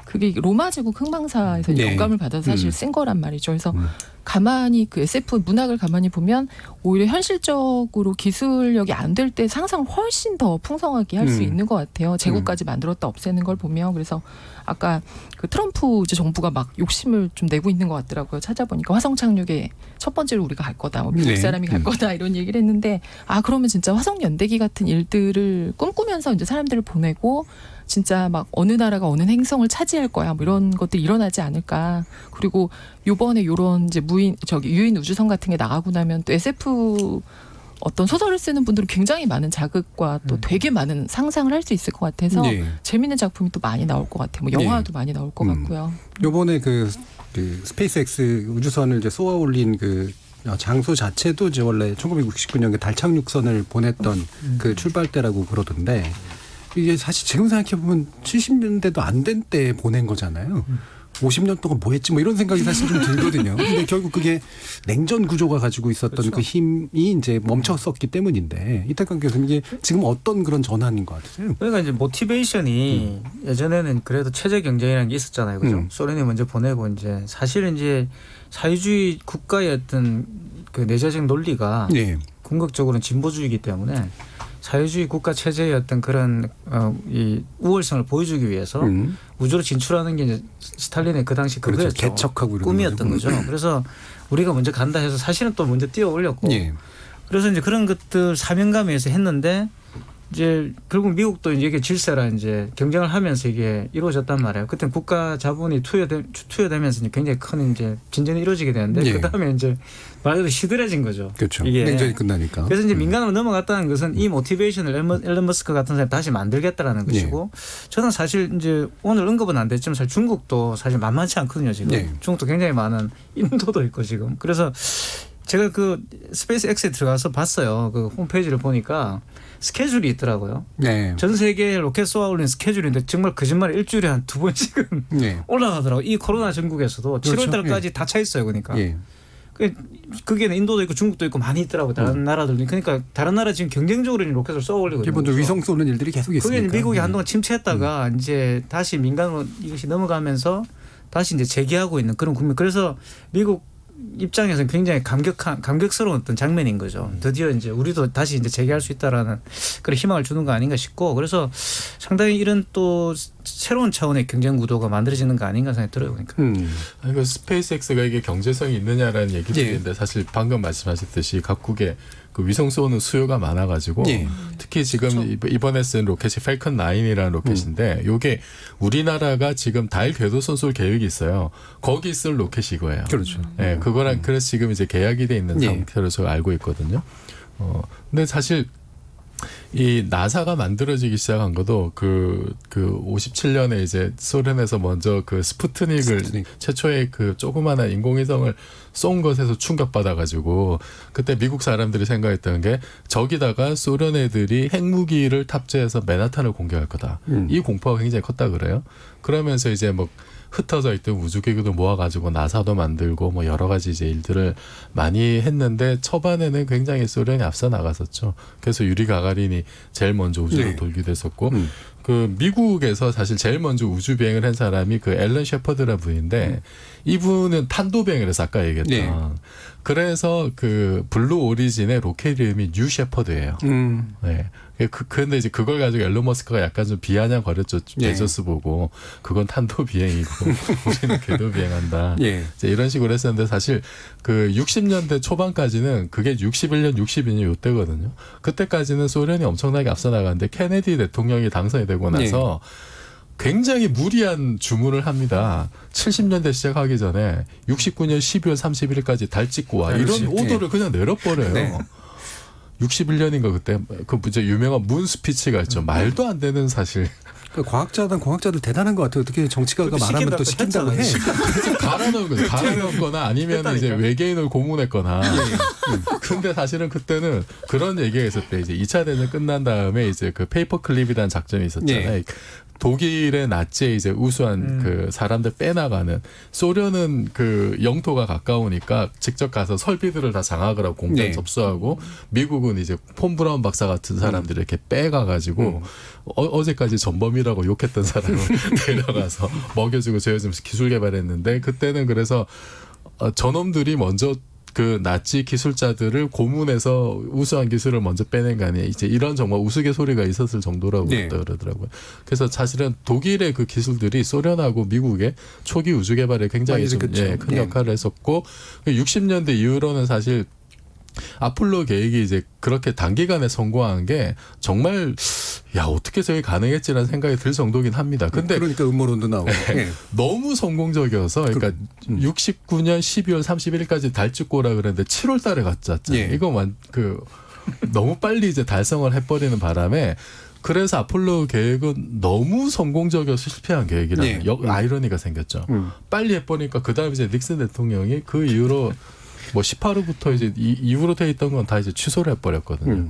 그게 로마 제국 흥망사에서 영감을 받아서 사실 쓴 거란 말이죠. 그래서 가만히 그 SF 문학을 가만히 보면 오히려 현실적으로 기술력이 안 될 때 상상을 훨씬 더 풍성하게 할 수 있는 것 같아요. 제국까지 만들었다 없애는 걸 보면. 그래서 아까 그 트럼프 이제 정부가 막 욕심을 좀 내고 있는 것 같더라고요. 찾아보니까 화성 착륙에 첫 번째로 우리가 갈 거다. 뭐 미국 사람이 갈 거다. 이런 얘기를 했는데 그러면 진짜 화성 연대기 같은 일들을 꿈꾸면서 이제 사람들을 보내고 진짜 막 어느 나라가 어느 행성을 차지할 거야. 뭐 이런 것들이 일어나지 않을까. 그리고 요번에 요런 이제 유인 우주선 같은 게 나가고 나면 또 SF 어떤 소설을 쓰는 분들은 굉장히 많은 자극과 또 되게 많은 상상을 할 수 있을 것 같아서 재밌는 작품이 또 많이 나올 것 같아요. 뭐 영화도 많이 나올 것 같고요. 요번에 그 스페이스X 우주선을 이제 쏘아 올린 그 장소 자체도 이제 원래 1969년에 달 착륙선을 보냈던 그 출발대라고 그러던데 이게 사실 지금 생각해보면 70년대도 안 된 때 보낸 거잖아요. 50년 동안 뭐 했지 뭐 이런 생각이 사실 좀 들거든요. 근데 결국 그게 냉전 구조가 가지고 있었던 그 힘이 이제 멈췄었기 때문인데 이태강 교수님 이게 지금 어떤 그런 전환인 것 같으세요? 그러니까 이제 모티베이션이 예전에는 그래도 체제 경쟁이라는 게 있었잖아요. 그죠? 소련이 먼저 보내고 이제 사실은 이제 사회주의 국가의 어떤 그 내재적 논리가 궁극적으로는 진보주의이기 때문에 사회주의 국가 체제의 어떤 그런 이 우월성을 보여주기 위해서 우주로 진출하는 게 이제 스탈린의 그 당시 그거였죠. 개척하고 꿈이었던 거죠. 그래서 우리가 먼저 간다 해서 사실은 또 먼저 뛰어 올렸고 그래서 이제 그런 것들 사명감에서 했는데 이제 결국 미국도 이게 질서라 이제 경쟁을 하면서 이게 이루어졌단 말이에요. 그때 국가 자본이 투여되면서 이제 굉장히 큰 이제 진전이 이루어지게 되는데 그 다음에 이제 말 그대로 시들해진 거죠. 그렇죠. 이게 냉전이 끝나니까. 그래서 이제 민간으로 넘어갔다는 것은 이 모티베이션을 앨런 머스크 같은 사람이 다시 만들겠다라는 것이고 저는 사실 이제 오늘 언급은 안 됐지만 사실 중국도 사실 만만치 않거든요. 지금 중국도 굉장히 많은 인도도 있고 지금 그래서 제가 그 스페이스 X에 들어가서 봤어요. 그 홈페이지를 보니까 스케줄이 있더라고요. 전 세계 로켓 쏘아 올린 스케줄인데 정말 거짓말 일주일에 한 2번씩은 올라가더라고요. 이 코로나 전국에서도 7월 달까지 다 차 있어요. 그러니까. 그게 인도도 있고 중국도 있고 많이 있더라고요. 다른 나라들. 그러니까 다른 나라 지금 경쟁적으로 로켓을 쏘아 올리고 있는 기본적으로 위성 쏘는 일들이 계속 있으니까. 그게 미국이 한동안 침체했다가 이제 다시 민간으로 이것이 넘어가면서 다시 이제 재개하고 있는 그런 국면. 그래서 미국 입장에서는 굉장히 감격스러운 어떤 장면인 거죠. 드디어 이제 우리도 다시 이제 재개할 수 있다라는 그런 희망을 주는 거 아닌가 싶고, 그래서 상당히 이런 또 새로운 차원의 경쟁 구도가 만들어지는 거 아닌가 생각이 들어요. 그러니까. 그 스페이스X가 이게 경제성이 있느냐라는 얘기도 있는데 사실 방금 말씀하셨듯이 각국의 그 위성 쏘는 수요가 많아가지고 특히 지금 그렇죠. 이번에 쓴 로켓이 펠컨 9이라는 로켓인데 이게 우리나라가 지금 달 궤도선 쏠 계획이 있어요. 거기 쓸 로켓이 이거예요. 그렇죠. 네, 그거랑 그래서 지금 이제 계약이 돼 있는 상태로 제가 알고 있거든요. 근데 사실 이 나사가 만들어지기 시작한 것도 그 57년에 이제 소련에서 먼저 그 스푸트닉을 최초의 그 조그마한 인공위성을 쏜 것에서 충격받아가지고 그때 미국 사람들이 생각했던 게 저기다가 소련 애들이 핵무기를 탑재해서 맨하탄을 공격할 거다. 이 공포가 굉장히 컸다 그래요. 그러면서 이제 뭐 흩어져 있던 우주기구도 모아가지고 나사도 만들고 뭐 여러 가지 이제 일들을 많이 했는데 초반에는 굉장히 소련이 앞서 나갔었죠. 그래서 유리 가가린이 제일 먼저 우주로 돌기도 했었고 그 미국에서 사실 제일 먼저 우주 비행을 한 사람이 그 앨런 셰퍼드라는 분인데 이분은 탄도 비행을 해서 아까 얘기했던 그래서 그 블루 오리진의 로켓 이름이 뉴 셰퍼드예요. 네. 근데 이제 그걸 가지고 앨런 머스크가 약간 좀 비아냥 거렸죠. 베조스 보고 그건 탄도 비행이고 우리는 궤도 비행한다. 이제 이런 식으로 했었는데 사실 그 60년대 초반까지는 그게 61년, 62년 요때거든요. 그때까지는 소련이 엄청나게 앞서 나가는데 케네디 대통령이 당선이 되고 나서 굉장히 무리한 주문을 합니다. 70년대 시작하기 전에 69년 12월 31일까지 달 찍고 와. 이런 오더를 그냥 내려버려요. 61년인가 그때 그 이제 유명한 문 스피치가 있죠. 말도 안 되는 사실. 과학자들 대단한 것 같아요. 어떻게 정치가가 말하면 또 시킨다고 해. 갈아넣거나 아니면 이제 외계인을 고문했거나. 근데 사실은 그때는 그런 얘기가 있을 때 이제 2차 대전 끝난 다음에 이제 그 페이퍼 클립이라는 작전이 있었잖아요. 독일의 나치에 이제 우수한 그 사람들 빼나가는 소련은 그 영토가 가까우니까 직접 가서 설비들을 다 장악을 하고 공장 접수하고 미국은 이제 폰 브라운 박사 같은 사람들을 이렇게 빼가가지고 어제까지 전범이라고 욕했던 사람을 데려가서 먹여주고 재워주면서 기술 개발했는데 그때는 그래서 저놈들이 먼저 그 나치 기술자들을 고문해서 우수한 기술을 먼저 빼낸 거 아니에요. 이제 이런 정말 우스갯소리가 있었을 정도라고 그러더라고요. 그래서 사실은 독일의 그 기술들이 소련하고 미국의 초기 우주 개발에 굉장히 좀, 큰 역할을 했었고 60년대 이후로는 사실 아폴로 계획이 이제 그렇게 단기간에 성공한 게 정말 어떻게 저게 가능했지라는 생각이 들 정도긴 합니다. 근데 그러니까 음모론도 나오고 너무 성공적이어서 그러니까 69년 12월 31일까지 달 찍고 오라 그랬는데 7월 달에 갔잖아요. 이거 너무 빨리 이제 달성을 해버리는 바람에 그래서 아폴로 계획은 너무 성공적이어서 실패한 계획이라는 아이러니가 생겼죠. 빨리 해버리니까 그다음에 이제 닉슨 대통령이 그 이후로 뭐 18호부터 이제 이후로 돼 있던 건 다 이제 취소를 해버렸거든요.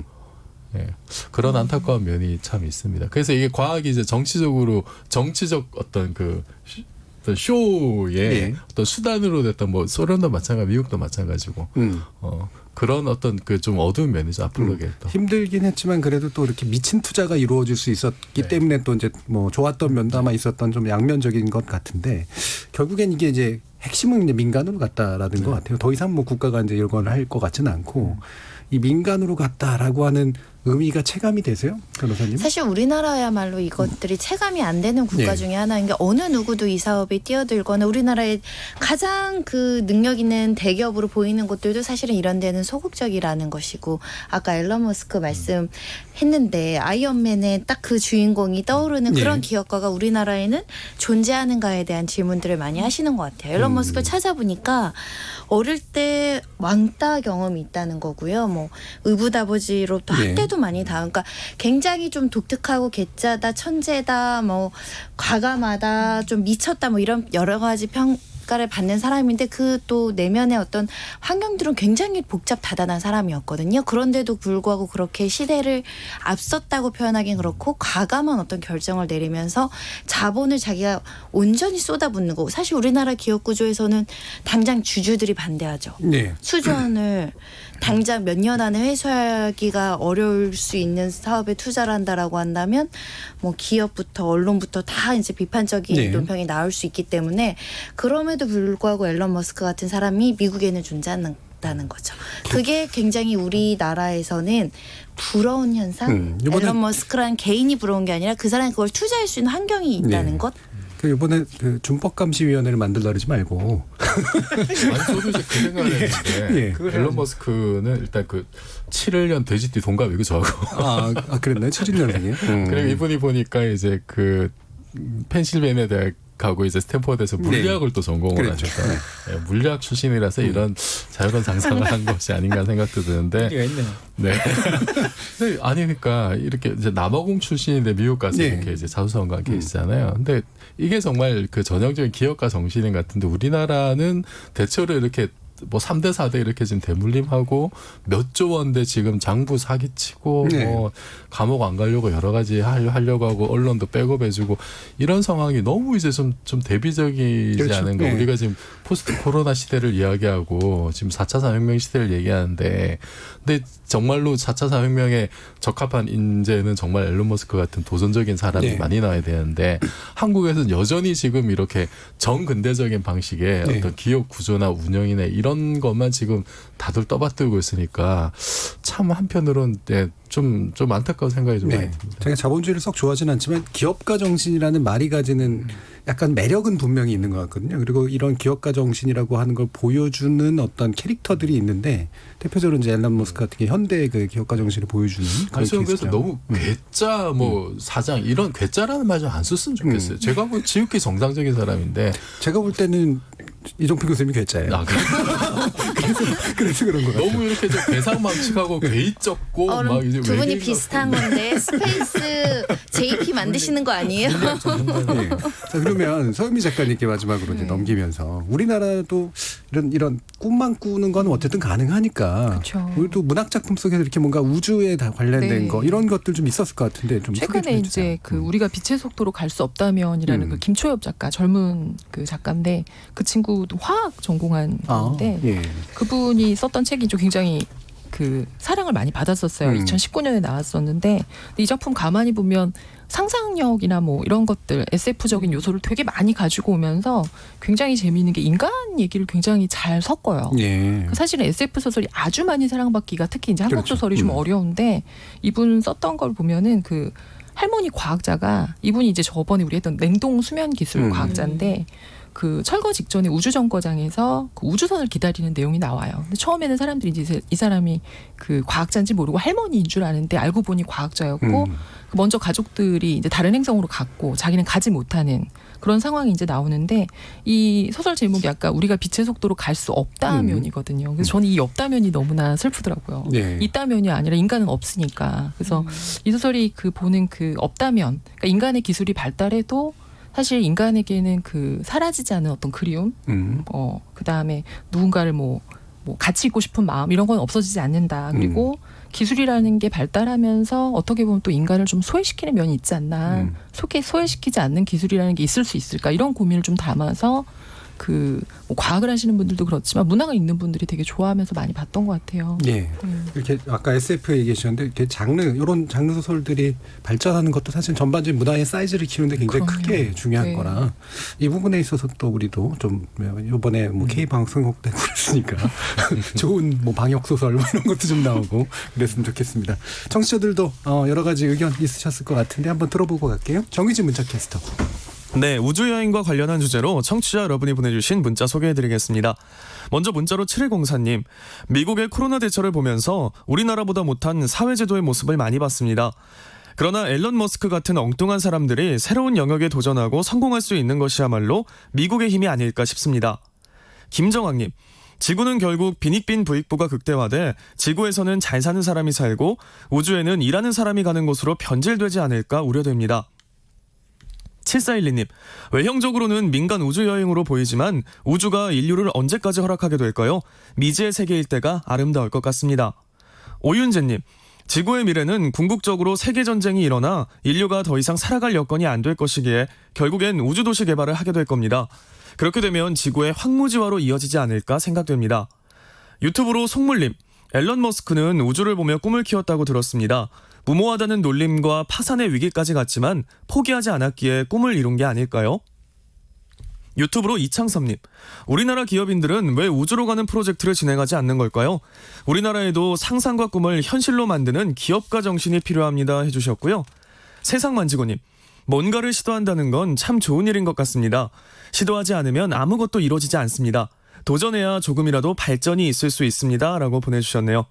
그런 안타까운 면이 참 있습니다. 그래서 이게 과학이 이제 정치적 어떤 그 어떤 쇼의 어떤 수단으로 됐던 뭐 소련도 마찬가지, 미국도 마찬가지고 그런 어떤 그 좀 어두운 면이죠. 아폴로 계획도 힘들긴 했지만 그래도 또 이렇게 미친 투자가 이루어질 수 있었기 때문에 또 이제 뭐 좋았던 면도 아마 있었던 좀 양면적인 것 같은데 결국엔 이게 이제 핵심은 이제 민간으로 갔다라는 것 같아요. 더 이상 뭐 국가가 이제 이런 걸 할 것 같지는 않고 이 민간으로 갔다라고 하는 의미가 체감이 되세요, 변호사님? 사실 우리나라야말로 이것들이 체감이 안 되는 국가 중에 하나인 게 어느 누구도 이 사업에 뛰어들거나 우리나라의 가장 그 능력 있는 대기업으로 보이는 곳들도 사실은 이런 데는 소극적이라는 것이고 아까 앨런 머스크 말씀했는데 아이언맨의 딱 그 주인공이 떠오르는 그런 기업가가 우리나라에는 존재하는가에 대한 질문들을 많이 하시는 것 같아요. 앨런 머스크를 찾아보니까 어릴 때 왕따 경험이 있다는 거고요. 뭐 의붓아버지로부터 학대도 많이 당한. 그러니까 굉장히 좀 독특하고 괴짜다, 천재다, 뭐 과감하다, 좀 미쳤다, 뭐 이런 여러 가지 평가를 받는 사람인데 그 또 내면의 어떤 환경들은 굉장히 복잡 다단한 사람이었거든요. 그런데도 불구하고 그렇게 시대를 앞섰다고 표현하기는 그렇고 과감한 어떤 결정을 내리면서 자본을 자기가 온전히 쏟아붓는 거고 사실 우리나라 기업 구조에서는 당장 주주들이 반대하죠. 수주원을 당장 몇 년 안에 회수하기가 어려울 수 있는 사업에 투자를 한다라고 한다면 뭐 기업부터 언론부터 다 이제 비판적인 논평이 나올 수 있기 때문에 그럼에도 그럼에도 불구하고 앨런 머스크 같은 사람이 미국에는 존재한다는 거죠. 그게 굉장히 우리나라에서는 부러운 현상. 앨런 머스크라는 개인이 부러운 게 아니라 그 사람이 그걸 투자할 수 있는 환경이 있다는 것. 이번에 그 준법감시위원회를 만들라 그러지 말고. 아니, 저도 이제 그 생각을 했는데 앨런 머스크는 일단 그 7년 돼지띠 동갑이고 저하고. 그랬나요? 71년생이에요? 그리고 이분이 보니까 이제 그 펜실베니아 대학하고 이제 스탠포드에서 물리학을 또 전공을 하셨다. 물리학 출신이라서 이런 자유로운 상상을 한 것이 아닌가 생각도 드는데. 네. 근데 아니 그러니까 이렇게 이제 남아공 출신인데 미국 가서 이렇게 이제 자수성가한 케이스잖아요. 근데 이게 정말 그 전형적인 기업가 정신인 같은데 우리나라는 대체로 이렇게 뭐 3대 4대 이렇게 지금 대물림하고 몇 조 원대 지금 장부 사기치고 뭐 감옥 안 가려고 여러 가지 하려고 하고 언론도 백업해주고 이런 상황이 너무 이제 좀 대비적이지 않은가. 우리가 지금 포스트 코로나 시대를 이야기하고 지금 4차 산업혁명 시대를 얘기하는데 근데 정말로 4차 산업혁명에 적합한 인재는 정말 앨런 머스크 같은 도전적인 사람이 많이 나와야 되는데 한국에서는 여전히 지금 이렇게 정근대적인 방식의 어떤 기업 구조나 운영이나 이런 것만 지금 다들 떠받들고 있으니까 참 한편으로는 좀 안타까운 생각이 좀 많이 듭니다. 제가 자본주의를 썩 좋아하진 않지만 기업가 정신이라는 말이 가지는 약간 매력은 분명히 있는 것 같거든요. 그리고 이런 기업가 정신이라고 하는 걸 보여주는 어떤 캐릭터들이 있는데 대표적으로 이제 앨런 머스크 같은 게 현대 그 기업가 정신을 보여주는 그런 케이스죠. 그래서 너무 괴짜 뭐 사장 이런 괴짜라는 말 좀 안 썼으면 좋겠어요. 제가 뭐 지극히 정상적인 사람인데 제가 볼 때는 이종필 교수님이 괴짜예요. 그래서 그런 거 같아요. 너무 이렇게 좀 괴상망측하고 괴이적고 막 이제 두 분이 비슷한 건데 스페이스 JP 만드시는 거 아니에요? 자, 그러면 서유미 작가님께 마지막으로 이제 넘기면서 우리나라도 이런 꿈만 꾸는 건 어쨌든 가능하니까 우리도 문학 작품 속에서 이렇게 뭔가 우주에 다 관련된 거 이런 것들 좀 있었을 것 같은데 좀 최근에 이제 그 우리가 빛의 속도로 갈 수 없다면이라는 그 김초엽 작가 젊은 그 작가인데 그 친구도 화학 전공한 분인데 그분이 썼던 책이 좀 굉장히 그 사랑을 많이 받았었어요. 2019년에 나왔었는데 이 작품 가만히 보면 상상력이나 뭐 이런 것들 SF적인 요소를 되게 많이 가지고 오면서 굉장히 재미있는 게 인간 얘기를 굉장히 잘 섞어요. 사실은 SF 소설이 아주 많이 사랑받기가 특히 이제 한국 소설이 좀 어려운데 이분 썼던 걸 보면은 그 할머니 과학자가 이분이 이제 저번에 우리 했던 냉동 수면 기술 과학자인데 그 철거 직전에 우주정거장에서 그 우주선을 기다리는 내용이 나와요. 근데 처음에는 사람들이 이제 이 사람이 그 과학자인지 모르고 할머니인 줄 아는데 알고 보니 과학자였고 먼저 가족들이 이제 다른 행성으로 갔고 자기는 가지 못하는 그런 상황이 이제 나오는데 이 소설 제목이 아까 우리가 빛의 속도로 갈 수 없다면이거든요. 그래서 저는 이 없다면이 너무나 슬프더라고요. 있다면이 아니라 인간은 없으니까. 그래서 이 소설이 그 보는 그 없다면, 그러니까 인간의 기술이 발달해도 사실 인간에게는 그 사라지지 않은 어떤 그리움, 그 다음에 누군가를 뭐 같이 있고 싶은 마음 이런 건 없어지지 않는다. 그리고 기술이라는 게 발달하면서 어떻게 보면 또 인간을 좀 소외시키는 면이 있지 않나. 소외시키지 않는 기술이라는 게 있을 수 있을까. 이런 고민을 좀 담아서 그 뭐 과학을 하시는 분들도 그렇지만 문학을 읽는 분들이 되게 좋아하면서 많이 봤던 것 같아요. 이렇게 아까 SF 얘기하셨는데 이렇게 이런 장르 소설들이 발전하는 것도 사실 전반적인 문화의 사이즈를 키우는데 굉장히 크게 중요한 거라 이 부분에 있어서 또 우리도 좀 이번에 뭐 K 방송국도 그랬으니까 좋은 뭐 방역 소설 뭐 이런 것도 좀 나오고 그랬으면 좋겠습니다. 청취자들도 여러 가지 의견 있으셨을 것 같은데 한번 들어보고 갈게요. 정의진 문자 캐스터. 네, 우주여행과 관련한 주제로 청취자 여러분이 보내주신 문자 소개해드리겠습니다. 먼저 문자로 7104님, 미국의 코로나 대처를 보면서 우리나라보다 못한 사회제도의 모습을 많이 봤습니다. 그러나 앨런 머스크 같은 엉뚱한 사람들이 새로운 영역에 도전하고 성공할 수 있는 것이야말로 미국의 힘이 아닐까 싶습니다. 김정학님, 지구는 결국 빈익빈 부익부가 극대화돼 지구에서는 잘 사는 사람이 살고 우주에는 일하는 사람이 가는 곳으로 변질되지 않을까 우려됩니다. 7412님, 외형적으로는 민간 우주여행으로 보이지만 우주가 인류를 언제까지 허락하게 될까요? 미지의 세계일 때가 아름다울 것 같습니다. 오윤재님, 지구의 미래는 궁극적으로 세계전쟁이 일어나 인류가 더 이상 살아갈 여건이 안 될 것이기에 결국엔 우주도시 개발을 하게 될 겁니다. 그렇게 되면 지구의 황무지화로 이어지지 않을까 생각됩니다. 유튜브로 송물님, 앨런 머스크는 우주를 보며 꿈을 키웠다고 들었습니다. 무모하다는 놀림과 파산의 위기까지 갔지만 포기하지 않았기에 꿈을 이룬 게 아닐까요? 유튜브로 이창섭님, 우리나라 기업인들은 왜 우주로 가는 프로젝트를 진행하지 않는 걸까요? 우리나라에도 상상과 꿈을 현실로 만드는 기업가 정신이 필요합니다 해주셨고요. 세상만지고님, 뭔가를 시도한다는 건 참 좋은 일인 것 같습니다. 시도하지 않으면 아무것도 이루어지지 않습니다. 도전해야 조금이라도 발전이 있을 수 있습니다 라고 보내주셨네요.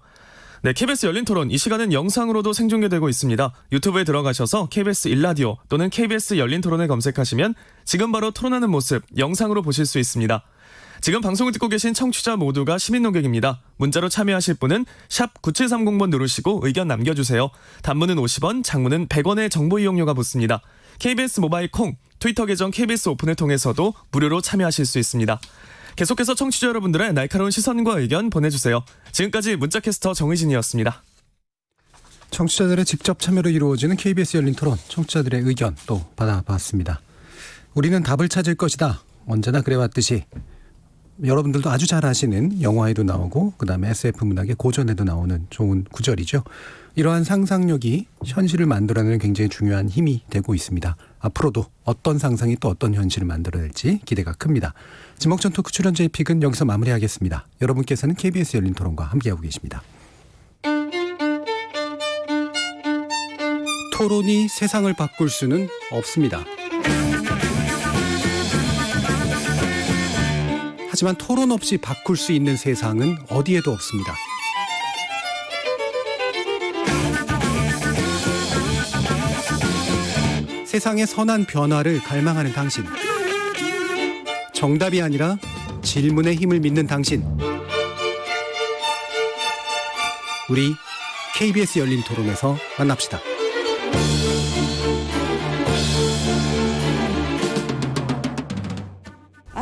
네, KBS 열린 토론 이 시간은 영상으로도 생중계되고 있습니다. 유튜브에 들어가셔서 KBS 1라디오 또는 KBS 열린 토론을 검색하시면 지금 바로 토론하는 모습 영상으로 보실 수 있습니다. 지금 방송을 듣고 계신 청취자 모두가 시민 논객입니다. 문자로 참여하실 분은 샵 9730번 누르시고 의견 남겨주세요. 단문은 50원, 장문은 100원의 정보 이용료가 붙습니다. KBS 모바일 콩, 트위터 계정 KBS 오픈을 통해서도 무료로 참여하실 수 있습니다. 계속해서 청취자 여러분들의 날카로운 시선과 의견 보내주세요. 지금까지 문자캐스터 정의진이었습니다. 청취자들의 직접 참여로 이루어지는 KBS 열린 토론, 청취자들의 의견 또 받아봤습니다. 우리는 답을 찾을 것이다. 언제나 그래왔듯이 여러분들도 아주 잘 아시는 영화에도 나오고 그다음에 SF 문학의 고전에도 나오는 좋은 구절이죠. 이러한 상상력이 현실을 만들어내는 굉장히 중요한 힘이 되고 있습니다. 앞으로도 어떤 상상이 또 어떤 현실을 만들어낼지 기대가 큽니다. 지목전 토크 출연자의 픽은 여기서 마무리하겠습니다. 여러분께서는 KBS 열린 토론과 함께하고 계십니다. 토론이 세상을 바꿀 수는 없습니다. 하지만 토론 없이 바꿀 수 있는 세상은 어디에도 없습니다. 세상의 선한 변화를 갈망하는 당신. 정답이 아니라 질문의 힘을 믿는 당신. 우리 KBS 열린 토론에서 만납시다.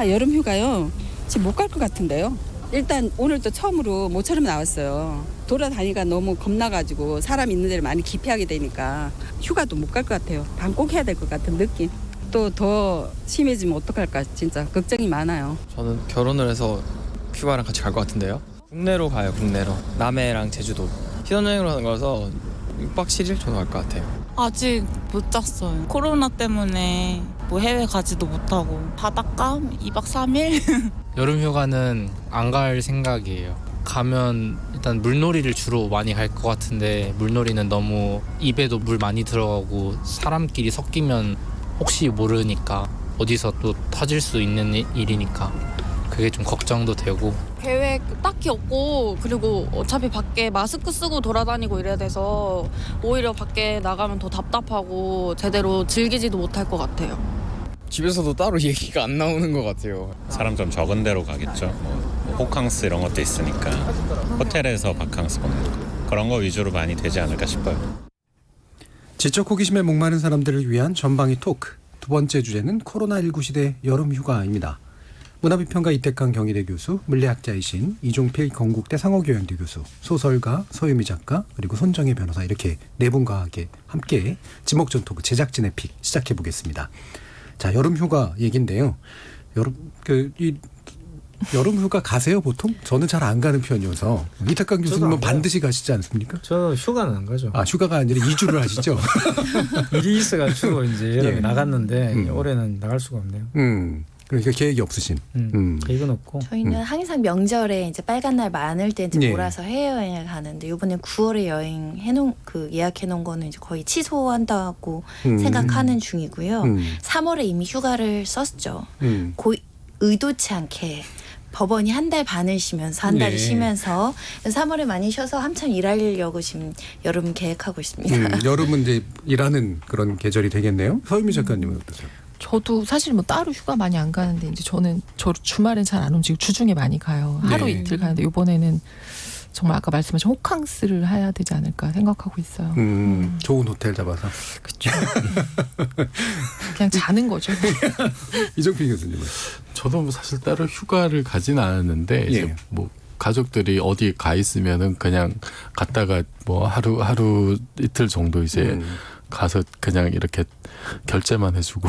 여름 휴가요? 지금 못 갈 것 같은데요. 일단 오늘도 처음으로 모처럼 나왔어요. 돌아다니가 너무 겁나가지고 사람 있는 데를 많이 기피하게 되니까 휴가도 못 갈 것 같아요. 방콕 해야 될 것 같은 느낌. 또 더 심해지면 어떡할까 진짜 걱정이 많아요. 저는 결혼을 해서 휴가랑 같이 갈 것 같은데요. 국내로 가요. 국내로. 남해랑 제주도. 신혼여행으로 하는 거라서 6박 7일 정도 갈 것 같아요. 아직 못 짰어요. 코로나 때문에 뭐 해외 가지도 못하고 바닷가 2박 3일? 여름 휴가는 안 갈 생각이에요. 가면 일단 물놀이를 주로 많이 갈 것 같은데 물놀이는 너무 입에도 물 많이 들어가고 사람끼리 섞이면 혹시 모르니까 어디서 또 터질 수 있는 일이니까 그게 좀 걱정도 되고. 계획 딱히 없고 그리고 어차피 밖에 마스크 쓰고 돌아다니고 이래야 돼서 오히려 밖에 나가면 더 답답하고 제대로 즐기지도 못할 것 같아요. 집에서도 따로 얘기가 안 나오는 것 같아요. 사람 좀 적은 데로 가겠죠. 뭐 호캉스 이런 것도 있으니까 호텔에서 바캉스 보는 거 그런 거 위주로 많이 되지 않을까 싶어요. 지적 호기심에 목마른 사람들을 위한 전방위 토크. 두 번째 주제는 코로나19 시대 여름 휴가입니다. 문화비평가 이태강 경희대 교수, 물리학자이신 이종필 건국대 상어교양대 교수, 소설가 서유미 작가, 그리고 손정혜 변호사 이렇게 네 분과 함께 지목전 토크 제작진의 픽 시작해 보겠습니다. 자, 여름 휴가 얘기인데요. 여름 휴가 가세요 보통? 저는 잘 안 가는 편이어서. 이태강 교수님은 반드시 가시지 않습니까? 저 휴가는 안 가죠. 아, 휴가가 아니라 2주를 하시죠? 일이 있어가지고 이제 여름에 나갔는데 올해는 나갈 수가 없네요. 그러니까 계획이 없으신. 계획은 없고. 저희는 항상 명절에 이제 빨간 날 많을 때 이제 몰아서 해외여행을 가는데 이번에 9월에 여행 예약해 놓은 거는 이제 거의 취소한다고 생각하는 중이고요. 3월에 이미 휴가를 썼죠. 의도치 않게 법원이 한 달 반을 쉬면서 한 달을 쉬면서 3월에 많이 쉬어서 한참 일하려고 지금 여름 계획하고 있습니다. 여름은 이제 일하는 그런 계절이 되겠네요. 서유미 작가님은 어떠세요? 저도 사실 뭐 따로 휴가 많이 안 가는데 이제 저는 주말엔 잘 안 움직이고 주중에 많이 가요. 하루 이틀 가는데 이번에는 정말 아까 말씀하신 호캉스를 해야 되지 않을까 생각하고 있어요. 좋은 호텔 잡아서. 그렇죠. 그냥 자는 거죠. 이정필 교수님은? 저도 사실 따로 휴가를 가진 않았는데 이제 뭐 가족들이 어디 가 있으면은 그냥 갔다가 뭐 하루 이틀 정도 이제 가서 그냥 이렇게 결제만 해주고.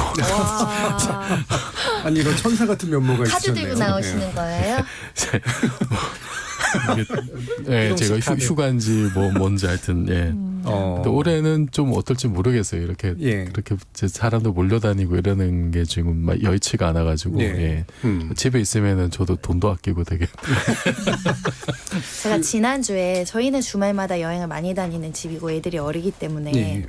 아니 이런 천사 같은 면모가 있으셨네요. 카드 들고 나오시는 거예요? 네, 제가 휴가인지 뭐 뭔지 하여튼 근데 올해는 좀 어떨지 모르겠어요. 이렇게 그렇게 사람도 몰려다니고 이러는 게 지금 막 여의치가 않아가지고 집에 있으면은 저도 돈도 아끼고 되게. 제가 지난주에 저희는 주말마다 여행을 많이 다니는 집이고 애들이 어리기 때문에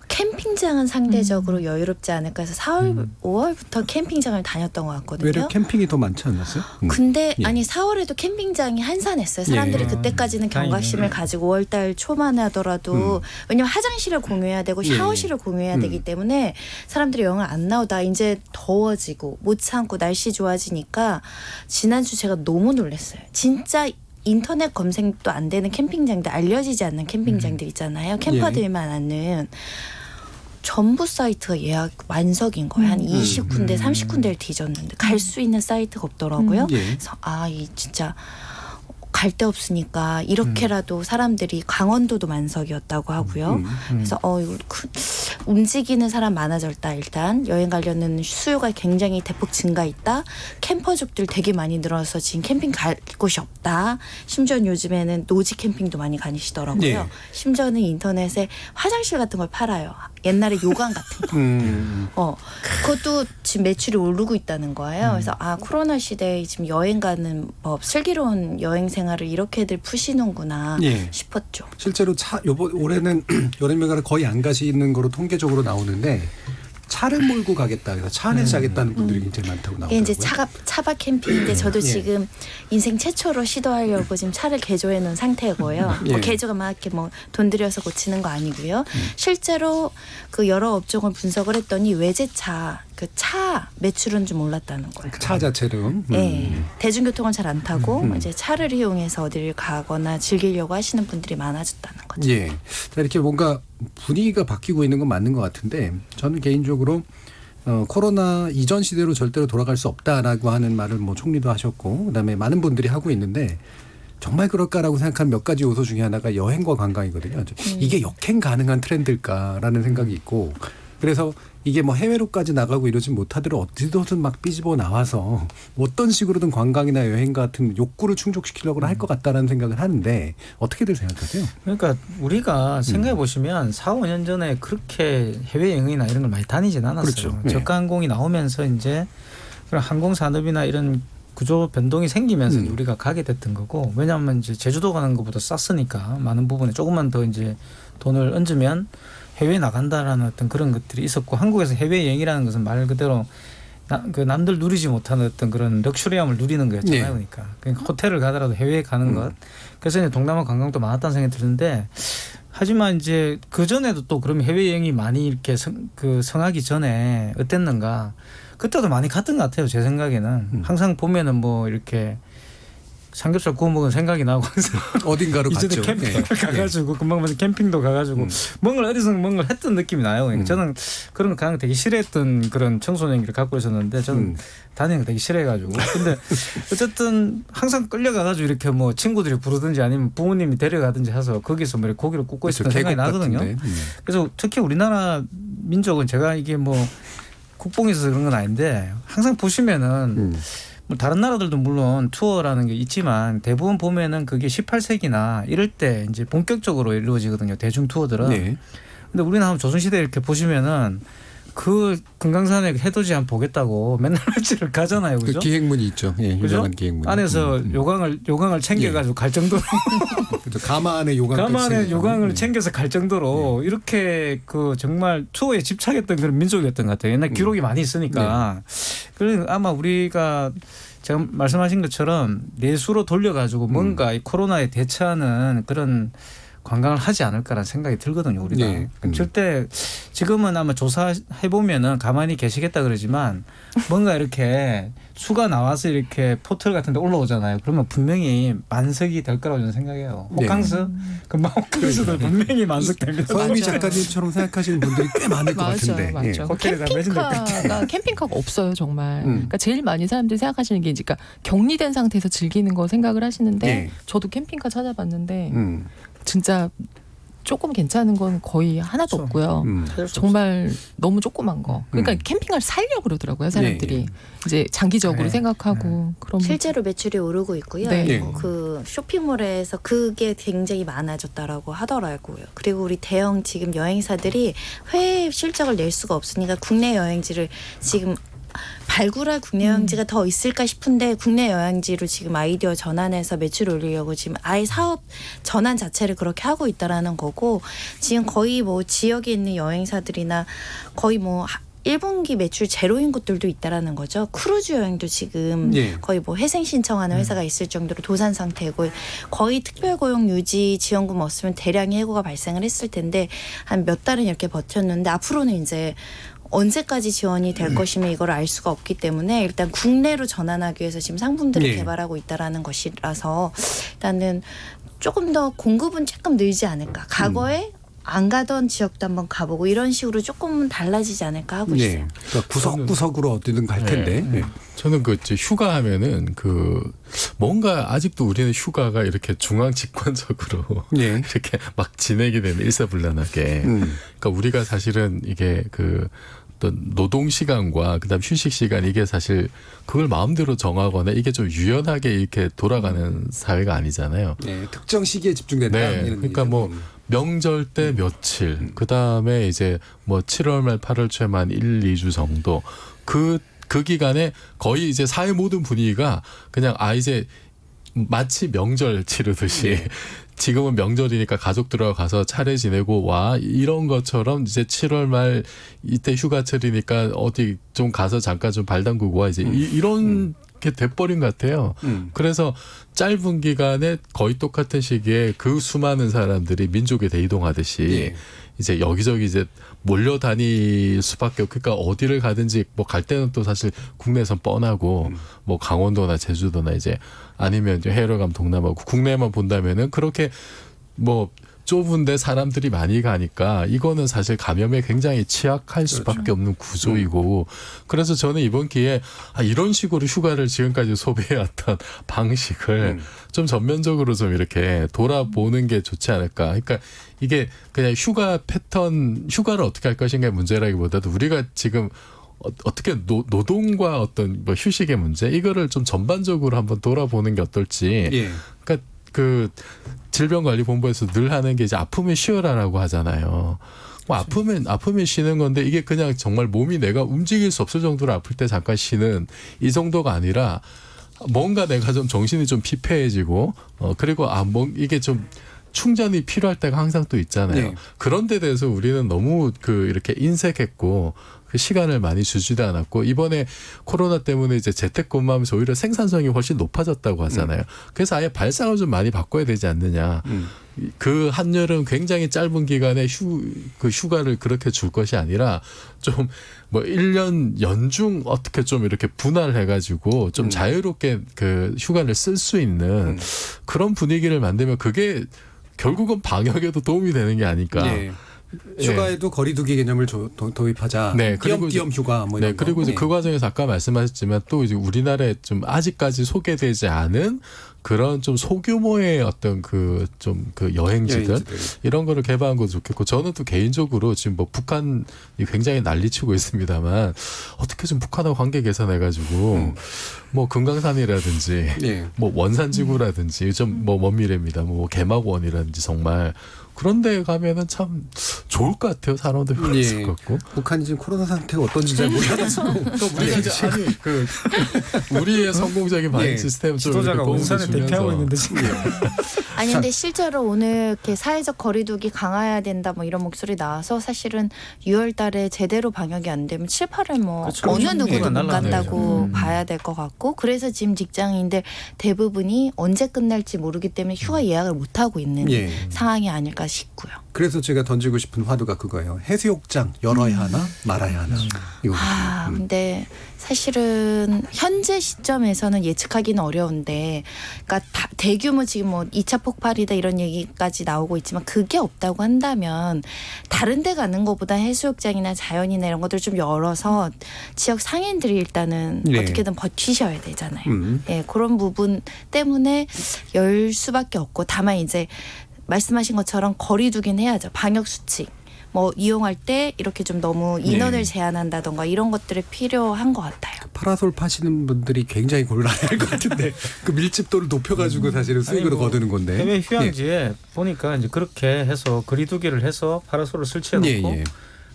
캠핑장은 상대적으로 여유롭지 않을까 해서 4월, 5월부터 캠핑장을 다녔던 것 같거든요. 외려 캠핑이 더 많지 않았어요? 근데 아니 4월에도 캠핑장이 한산했어요. 사람들이 그때까지는 경각심을 가지고 5월달 초만 하더라도 왜냐면 화장실을 공유해야 되고 샤워실을 공유해야 되기 때문에 사람들이 여행을 안 나오다 이제 더워지고 못 참고 날씨 좋아지니까 지난주 제가 너무 놀랐어요. 진짜 인터넷 검색도 안 되는 캠핑장들, 알려지지 않는 캠핑장들 있잖아요. 캠퍼들만 아는 전부 사이트가 예약 만석인 거예요. 한 20군데, 30군데를 뒤졌는데 갈 수 있는 사이트가 없더라고요. 그래서 이 진짜 갈 데 없으니까 이렇게라도 사람들이 강원도도 만석이었다고 하고요. 그래서 이거 움직이는 사람 많아졌다. 일단 여행 가려는 수요가 굉장히 대폭 증가했다. 캠퍼족들 되게 많이 늘어서 지금 캠핑 갈 곳이 없다. 심지어는 요즘에는 노지 캠핑도 많이 가시더라고요. 심지어는 인터넷에 화장실 같은 걸 팔아요. 옛날에 요강 같은 거. 그것도 지금 매출이 오르고 있다는 거예요. 그래서 코로나 시대에 지금 여행 가는 법, 슬기로운 여행 생활을 이렇게들 푸시는구나 싶었죠. 실제로 올해는 여름휴가를 거의 안 가시는 거로 통계적으로 나오는데 차를 몰고 가겠다. 그래서 차 안에서 자겠다는 분들이 굉장히 많다고 나오더라고요. 이게 이제 차박 캠핑인데 저도 지금 인생 최초로 시도하려고 지금 차를 개조해 놓은 상태고요. 뭐 개조가 막 이렇게 뭐 돈 들여서 고치는 거 아니고요. 실제로 그 여러 업종을 분석을 했더니 외제차 그 차 매출은 좀 올랐다는 거예요. 차 자체로. 대중교통을 잘 안 타고 이제 차를 이용해서 어디를 가거나 즐기려고 하시는 분들이 많아졌다는 거죠. 자, 이렇게 뭔가 분위기가 바뀌고 있는 건 맞는 것 같은데 저는 개인적으로 코로나 이전 시대로 절대로 돌아갈 수 없다라고 하는 말을 뭐 총리도 하셨고 그다음에 많은 분들이 하고 있는데 정말 그럴까라고 생각한 몇 가지 요소 중에 하나가 여행과 관광이거든요. 이게 역행 가능한 트렌드일까라는 생각이 있고 그래서 이게 뭐 해외로까지 나가고 이러진 못하더라도 어디서든 막 삐집어 나와서 어떤 식으로든 관광이나 여행 같은 욕구를 충족시키려고 할 것 같다라는 생각을 하는데 어떻게들 생각하세요? 그러니까 우리가 생각해 보시면 4, 5년 전에 그렇게 해외여행이나 이런 걸 많이 다니진 않았어요. 그렇죠. 저가 항공이 나오면서 이제 그런 항공 산업이나 이런 구조 변동이 생기면서 우리가 가게 됐던 거고 왜냐하면 이제 제주도 가는 것보다 쌌으니까 많은 부분에 조금만 더 이제 돈을 얹으면 해외에 나간다라는 어떤 그런 것들이 있었고 한국에서 해외여행이라는 것은 말 그대로 그 남들 누리지 못하는 어떤 그런 럭셔리함을 누리는 거였잖아요. 그러니까 호텔을 가더라도 해외에 가는 것. 그래서 이제 동남아 관광도 많았다는 생각이 드는데 하지만 이제 그 전에도 또 그러면 해외여행이 많이 이렇게 성하기 전에 어땠는가? 그때도 많이 갔던 것 같아요. 제 생각에는 항상 보면은 뭐 이렇게 삼겹살 구워 먹은 생각이 나고 어딘가로 갔죠. 캠핑을 가가지고 금방 캠핑도 가가지고 뭔가 어디서 뭔가 했던 느낌이 나요. 저는 그런 거 가는 거 되게 싫어했던 그런 청소년기를 갖고 있었는데 저는 다니는 거 되게 싫어해가지고 근데 어쨌든 항상 끌려가가지고 이렇게 뭐 친구들이 부르든지 아니면 부모님이 데려가든지 해서 거기서 뭐 고기를 굽고 있었던 생각이 나거든요. 그래서 특히 우리나라 민족은 제가 이게 뭐 국뽕이 있어서 그런 건 아닌데 항상 보시면은 다른 나라들도 물론 투어라는 게 있지만 대부분 보면은 그게 18세기나 이럴 때 이제 본격적으로 이루어지거든요. 대중 투어들은. 근데 우리는 한번 조선시대 이렇게 보시면은 그 금강산에 해돋이 한번 보겠다고 맨날 며칠을 가잖아요. 그죠? 그 기행문이 있죠. 유명한 기행문. 안에서 요강을 챙겨가지고 갈 정도로. 가마 안에 요강을 챙겨서 갈 정도로 이렇게 그 정말 투어에 집착했던 그런 민족이었던 것 같아요. 옛날 기록이 많이 있으니까. 그래서 아마 우리가 제가 말씀하신 것처럼 내수로 돌려가지고 뭔가 이 코로나에 대처하는 그런 관광을 하지 않을까라는 생각이 들거든요. 우리가. 절대 지금은 아마 조사해 보면은 가만히 계시겠다 그러지만 뭔가 이렇게 수가 나와서 이렇게 포털 같은 데 올라오잖아요. 그러면 분명히 만석이 될 거라고 저는 생각해요. 호캉스? 금방 호캉스도 분명히 만석됩니다. 서유미 작가님처럼 생각하시는 분들이 꽤 많을 것 같은데. 맞죠. 캠핑카가 없어요. 정말. 그러니까 제일 많이 사람들이 생각하시는 게 그러니까 격리된 상태에서 즐기는 거 생각을 하시는데 저도 캠핑카 찾아봤는데 진짜 조금 괜찮은 건 거의 하나도 그렇죠. 없고요. 정말 너무 조그만 거. 그러니까 캠핑을 살려고 그러더라고요, 사람들이. 네. 이제 장기적으로 생각하고 그럼 실제로 매출이 오르고 있고요. 네. 그 쇼핑몰에서 그게 굉장히 많아졌다라고 하더라고요. 그리고 우리 대형 지금 여행사들이 해외 실적을 낼 수가 없으니까 국내 여행지를 지금 발굴할 국내 여행지가 더 있을까 싶은데 국내 여행지로 지금 아이디어 전환해서 매출 올리려고 지금 아예 사업 전환 자체를 그렇게 하고 있다라는 거고 지금 거의 뭐 지역에 있는 여행사들이나 거의 뭐 1분기 매출 제로인 곳들도 있다라는 거죠. 크루즈 여행도 지금 거의 뭐 회생 신청하는 회사가 있을 정도로 도산 상태고 거의 특별고용 유지 지원금 없으면 대량의 해고가 발생을 했을 텐데 한 몇 달은 이렇게 버텼는데 앞으로는 이제 언제까지 지원이 될 것이며 이걸 알 수가 없기 때문에 일단 국내로 전환하기 위해서 지금 상품들을 개발하고 있다라는 것이라서 일단은 조금 더 공급은 조금 늘지 않을까. 과거에 안 가던 지역도 한번 가보고 이런 식으로 조금은 달라지지 않을까 하고 있어요. 그러니까 구석구석으로 어디든 갈 텐데. 저는 그 휴가 하면은 그 뭔가 아직도 우리는 휴가가 이렇게 중앙 집권적으로 이렇게 막 지내게 되는 일사불란하게. 그러니까 우리가 사실은 이게 그 어떤 노동 시간과 그다음 휴식 시간 이게 사실 그걸 마음대로 정하거나 이게 좀 유연하게 이렇게 돌아가는 사회가 아니잖아요. 특정 시기에 집중된다. 이런 그러니까 뭐 명절 때 며칠, 그 다음에 이제 뭐 7월 말 8월 초에만 1, 2주 정도 그 기간에 거의 이제 사회 모든 분위기가 그냥 이제 마치 명절 치르듯이 지금은 명절이니까 가족들하고 가서 차례 지내고 와 이런 것처럼 이제 7월 말 이때 휴가철이니까 어디 좀 가서 잠깐 좀 발 담그고 와 이제 이런 게 돼버린 것 같아요. 그래서 짧은 기간에 거의 똑같은 시기에 그 수많은 사람들이 민족에 대이동하듯이 이제 여기저기 이제 몰려다닐 수밖에 없고 그러니까 어디를 가든지 뭐 갈 때는 또 사실 국내에선 뻔하고 뭐 강원도나 제주도나 이제 아니면 이제 해외로 가면 동남아고 국내만 본다면은 그렇게 뭐 좁은데 사람들이 많이 가니까 이거는 사실 감염에 굉장히 취약할 수밖에 없는 구조이고 그래서 저는 이번 기회에 이런 식으로 휴가를 지금까지 소비해왔던 방식을 좀 전면적으로 좀 이렇게 돌아보는 게 좋지 않을까. 그러니까 이게 그냥 휴가 패턴, 휴가를 어떻게 할 것인가의 문제라기보다도 우리가 지금 어떻게 노동과 어떤 뭐 휴식의 문제 이거를 좀 전반적으로 한번 돌아보는 게 어떨지. 그러니까 그 질병관리본부에서 늘 하는 게 이제 아프면 쉬어라라고 하잖아요. 뭐 아프면 쉬는 건데 이게 그냥 정말 몸이 내가 움직일 수 없을 정도로 아플 때 잠깐 쉬는 이 정도가 아니라 뭔가 내가 좀 정신이 좀 피폐해지고 그리고 이게 좀 충전이 필요할 때가 항상 또 있잖아요. 그런 데 대해서 우리는 너무 이렇게 인색했고 그 시간을 많이 주지도 않았고 이번에 코로나 때문에 이제 재택근무하면서 오히려 생산성이 훨씬 높아졌다고 하잖아요. 그래서 아예 발상을 좀 많이 바꿔야 되지 않느냐. 그 한여름 굉장히 짧은 기간에 휴가를 그렇게 줄 것이 아니라 좀 뭐 1년 연중 어떻게 좀 이렇게 분할해가지고 좀 자유롭게 그 휴가를 쓸 수 있는 그런 분위기를 만들면 그게 결국은 방역에도 도움이 되는 게 아닐까. 휴가에도 거리두기 개념을 도입하자. 띄엄띄엄 휴가 뭐 이런 거. 그리고 이제 그 과정에서 아까 말씀하셨지만 또 이제 우리나라에 좀 아직까지 소개되지 않은 그런 좀 소규모의 어떤 그 여행지들 이런 거를 개발한 것도 좋겠고 저는 또 개인적으로 지금 뭐 북한이 굉장히 난리치고 있습니다만 어떻게 좀 북한하고 관계 개선해가지고 뭐 금강산이라든지 뭐 원산지구라든지 좀 뭐 먼 미래입니다. 뭐 개막원이라든지 정말 그런 데 가면은 참 좋을 것 같아요. 사람들 편했을 것 같고. 북한이 지금 코로나 상태가 어떤지 잘 몰라가지고. 또 우리가 우리의 성공적인 방역 시스템 지도자가 원산을 대표하고 있는데 지금. 아니 근데 실제로 오늘 이렇게 사회적 거리두기 강화해야 된다 뭐 이런 목소리 나와서 사실은 6월 달에 제대로 방역이 안 되면 7, 8월 뭐 어느 누구도 못 간다고 봐야 될 것 같고 그래서 지금 직장인들 대부분이 언제 끝날지 모르기 때문에 휴가 예약을 못 하고 있는 상황이 아닐까 싶고요. 그래서 제가 던지고 싶은 화두가 그거예요. 해수욕장 열어야 하나 말아야 하나. 이거거든요. 근데 사실은 현재 시점에서는 예측하기는 어려운데 그러니까 대규모 지금 뭐 2차 폭발이다 이런 얘기까지 나오고 있지만 그게 없다고 한다면 다른 데 가는 것보다 해수욕장이나 자연이나 이런 것들 좀 열어서 지역 상인들이 일단은 어떻게든 버티셔야 되잖아요. 그런 부분 때문에 열 수밖에 없고 다만 이제 말씀하신 것처럼 거리두기는 해야죠. 방역 수칙. 뭐 이용할 때 이렇게 좀 너무 인원을 네. 제한한다던가 이런 것들이 필요한 것 같아요. 파라솔 파시는 분들이 굉장히 곤란할 것 같은데 그 밀집도를 높여가지고 사실은 수익으로 거두는 건데. 해외 휴양지에 보니까 이제 그렇게 해서 거리두기를 해서 파라솔을 설치해놓고 예.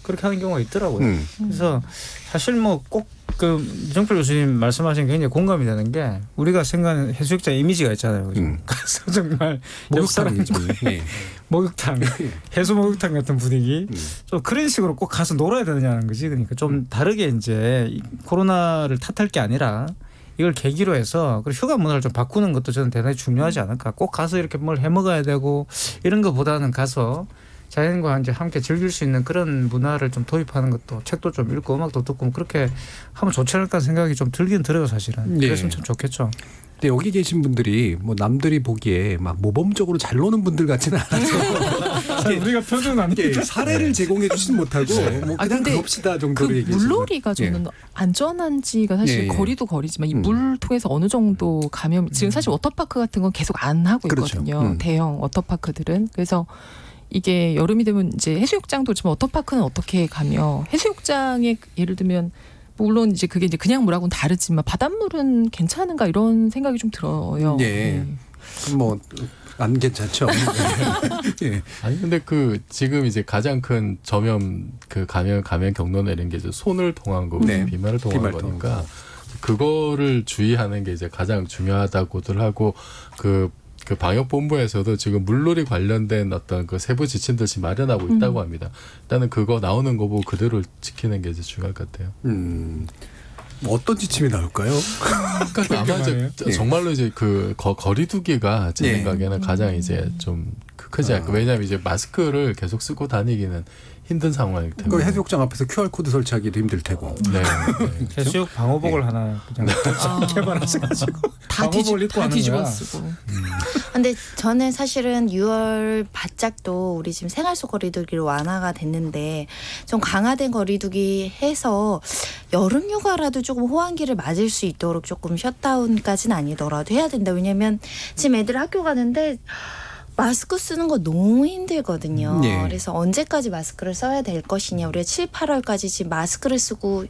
그렇게 하는 경우가 있더라고요. 그래서 사실 뭐 꼭 그 정필 교수님 말씀하신 게 굉장히 공감이 되는 게 우리가 생각하는 해수욕장 이미지가 있잖아요. 그래서 정말 목욕탕 목욕탕, 해수 목욕탕 같은 분위기. 좀 그런 식으로 꼭 가서 놀아야 되느냐는 거지. 그러니까 좀 다르게 이제 이 코로나를 탓할 게 아니라 이걸 계기로 해서 그리고 휴가 문화를 좀 바꾸는 것도 저는 대단히 중요하지 않을까. 꼭 가서 이렇게 뭘 해먹어야 되고 이런 것보다는 가서 자연과 이제 함께 즐길 수 있는 그런 문화를 좀 도입하는 것도 책도 좀 읽고 음악도 듣고 그렇게 하면 좋지 않을까 생각이 좀 들긴 들어요 사실은. 네. 그랬으면 참 좋겠죠. 근데 여기 계신 분들이 뭐 남들이 보기에 막 모범적으로 잘 노는 분들 같지는 않아서 우리가 표준 아니게 사례를 제공해 주진 못하고 뭐 그냥 근데 그럽시다 정도로 그 얘기했어요. 물놀이가 저는 안전한지가 사실 예. 거리도 거리지만 이 물 통해서 어느 정도 감염 지금 사실 워터파크 같은 건 계속 안 하고 그렇죠. 있거든요. 대형 워터파크들은. 그래서 이게 여름이 되면 이제 해수욕장도 지금 워터파크는 어떻게 가며 해수욕장에 예를 들면 물론 이제 그게 이제 그냥 물하고는 다르지만 바닷물은 괜찮은가 이런 생각이 좀 들어요. 예. 뭐 안 괜찮죠. 예. 아니 근데 그 지금 이제 가장 큰 전염 그 감염 경로나 이런 게 이제 손을 통한 거고 네. 비말을 통한 비말 거니까 그거를 주의하는 게 이제 가장 중요하다고들 하고 그 방역본부에서도 지금 물놀이 관련된 어떤 그 세부 지침들 지금 마련하고 있다고 합니다. 일단은 그거 나오는 거 보고 그대로 지키는 게 이제 중요할 것 같아요. 뭐 어떤 지침이 나올까요? 그러니까 아마 이제 예. 정말로 이제 그 거리두기가 제 예. 생각에는 가장 이제 좀 크지 않을까. 왜냐하면 이제 마스크를 계속 쓰고 다니기는 힘든 상황일 테고. 그 해수욕장 앞에서 QR 코드 설치하기도 힘들 테고. 네. 해수욕 방호복을 하나 그냥 개발하셔가지고 방호복을 입고 하는 뒤집어 거야. 쓰고. 근데 저는 사실은 6월 바짝도 우리 지금 생활 속 거리두기로 완화가 됐는데 좀 강화된 거리두기 해서 여름 휴가라도 조금 호황기를 맞을 수 있도록 조금 셧다운까지는 아니더라도 해야 된다. 왜냐면 지금 애들 학교 가는데 마스크 쓰는 거 너무 힘들거든요. 네. 그래서 언제까지 마스크를 써야 될 것이냐. 우리가 7, 8월까지 지금 마스크를 쓰고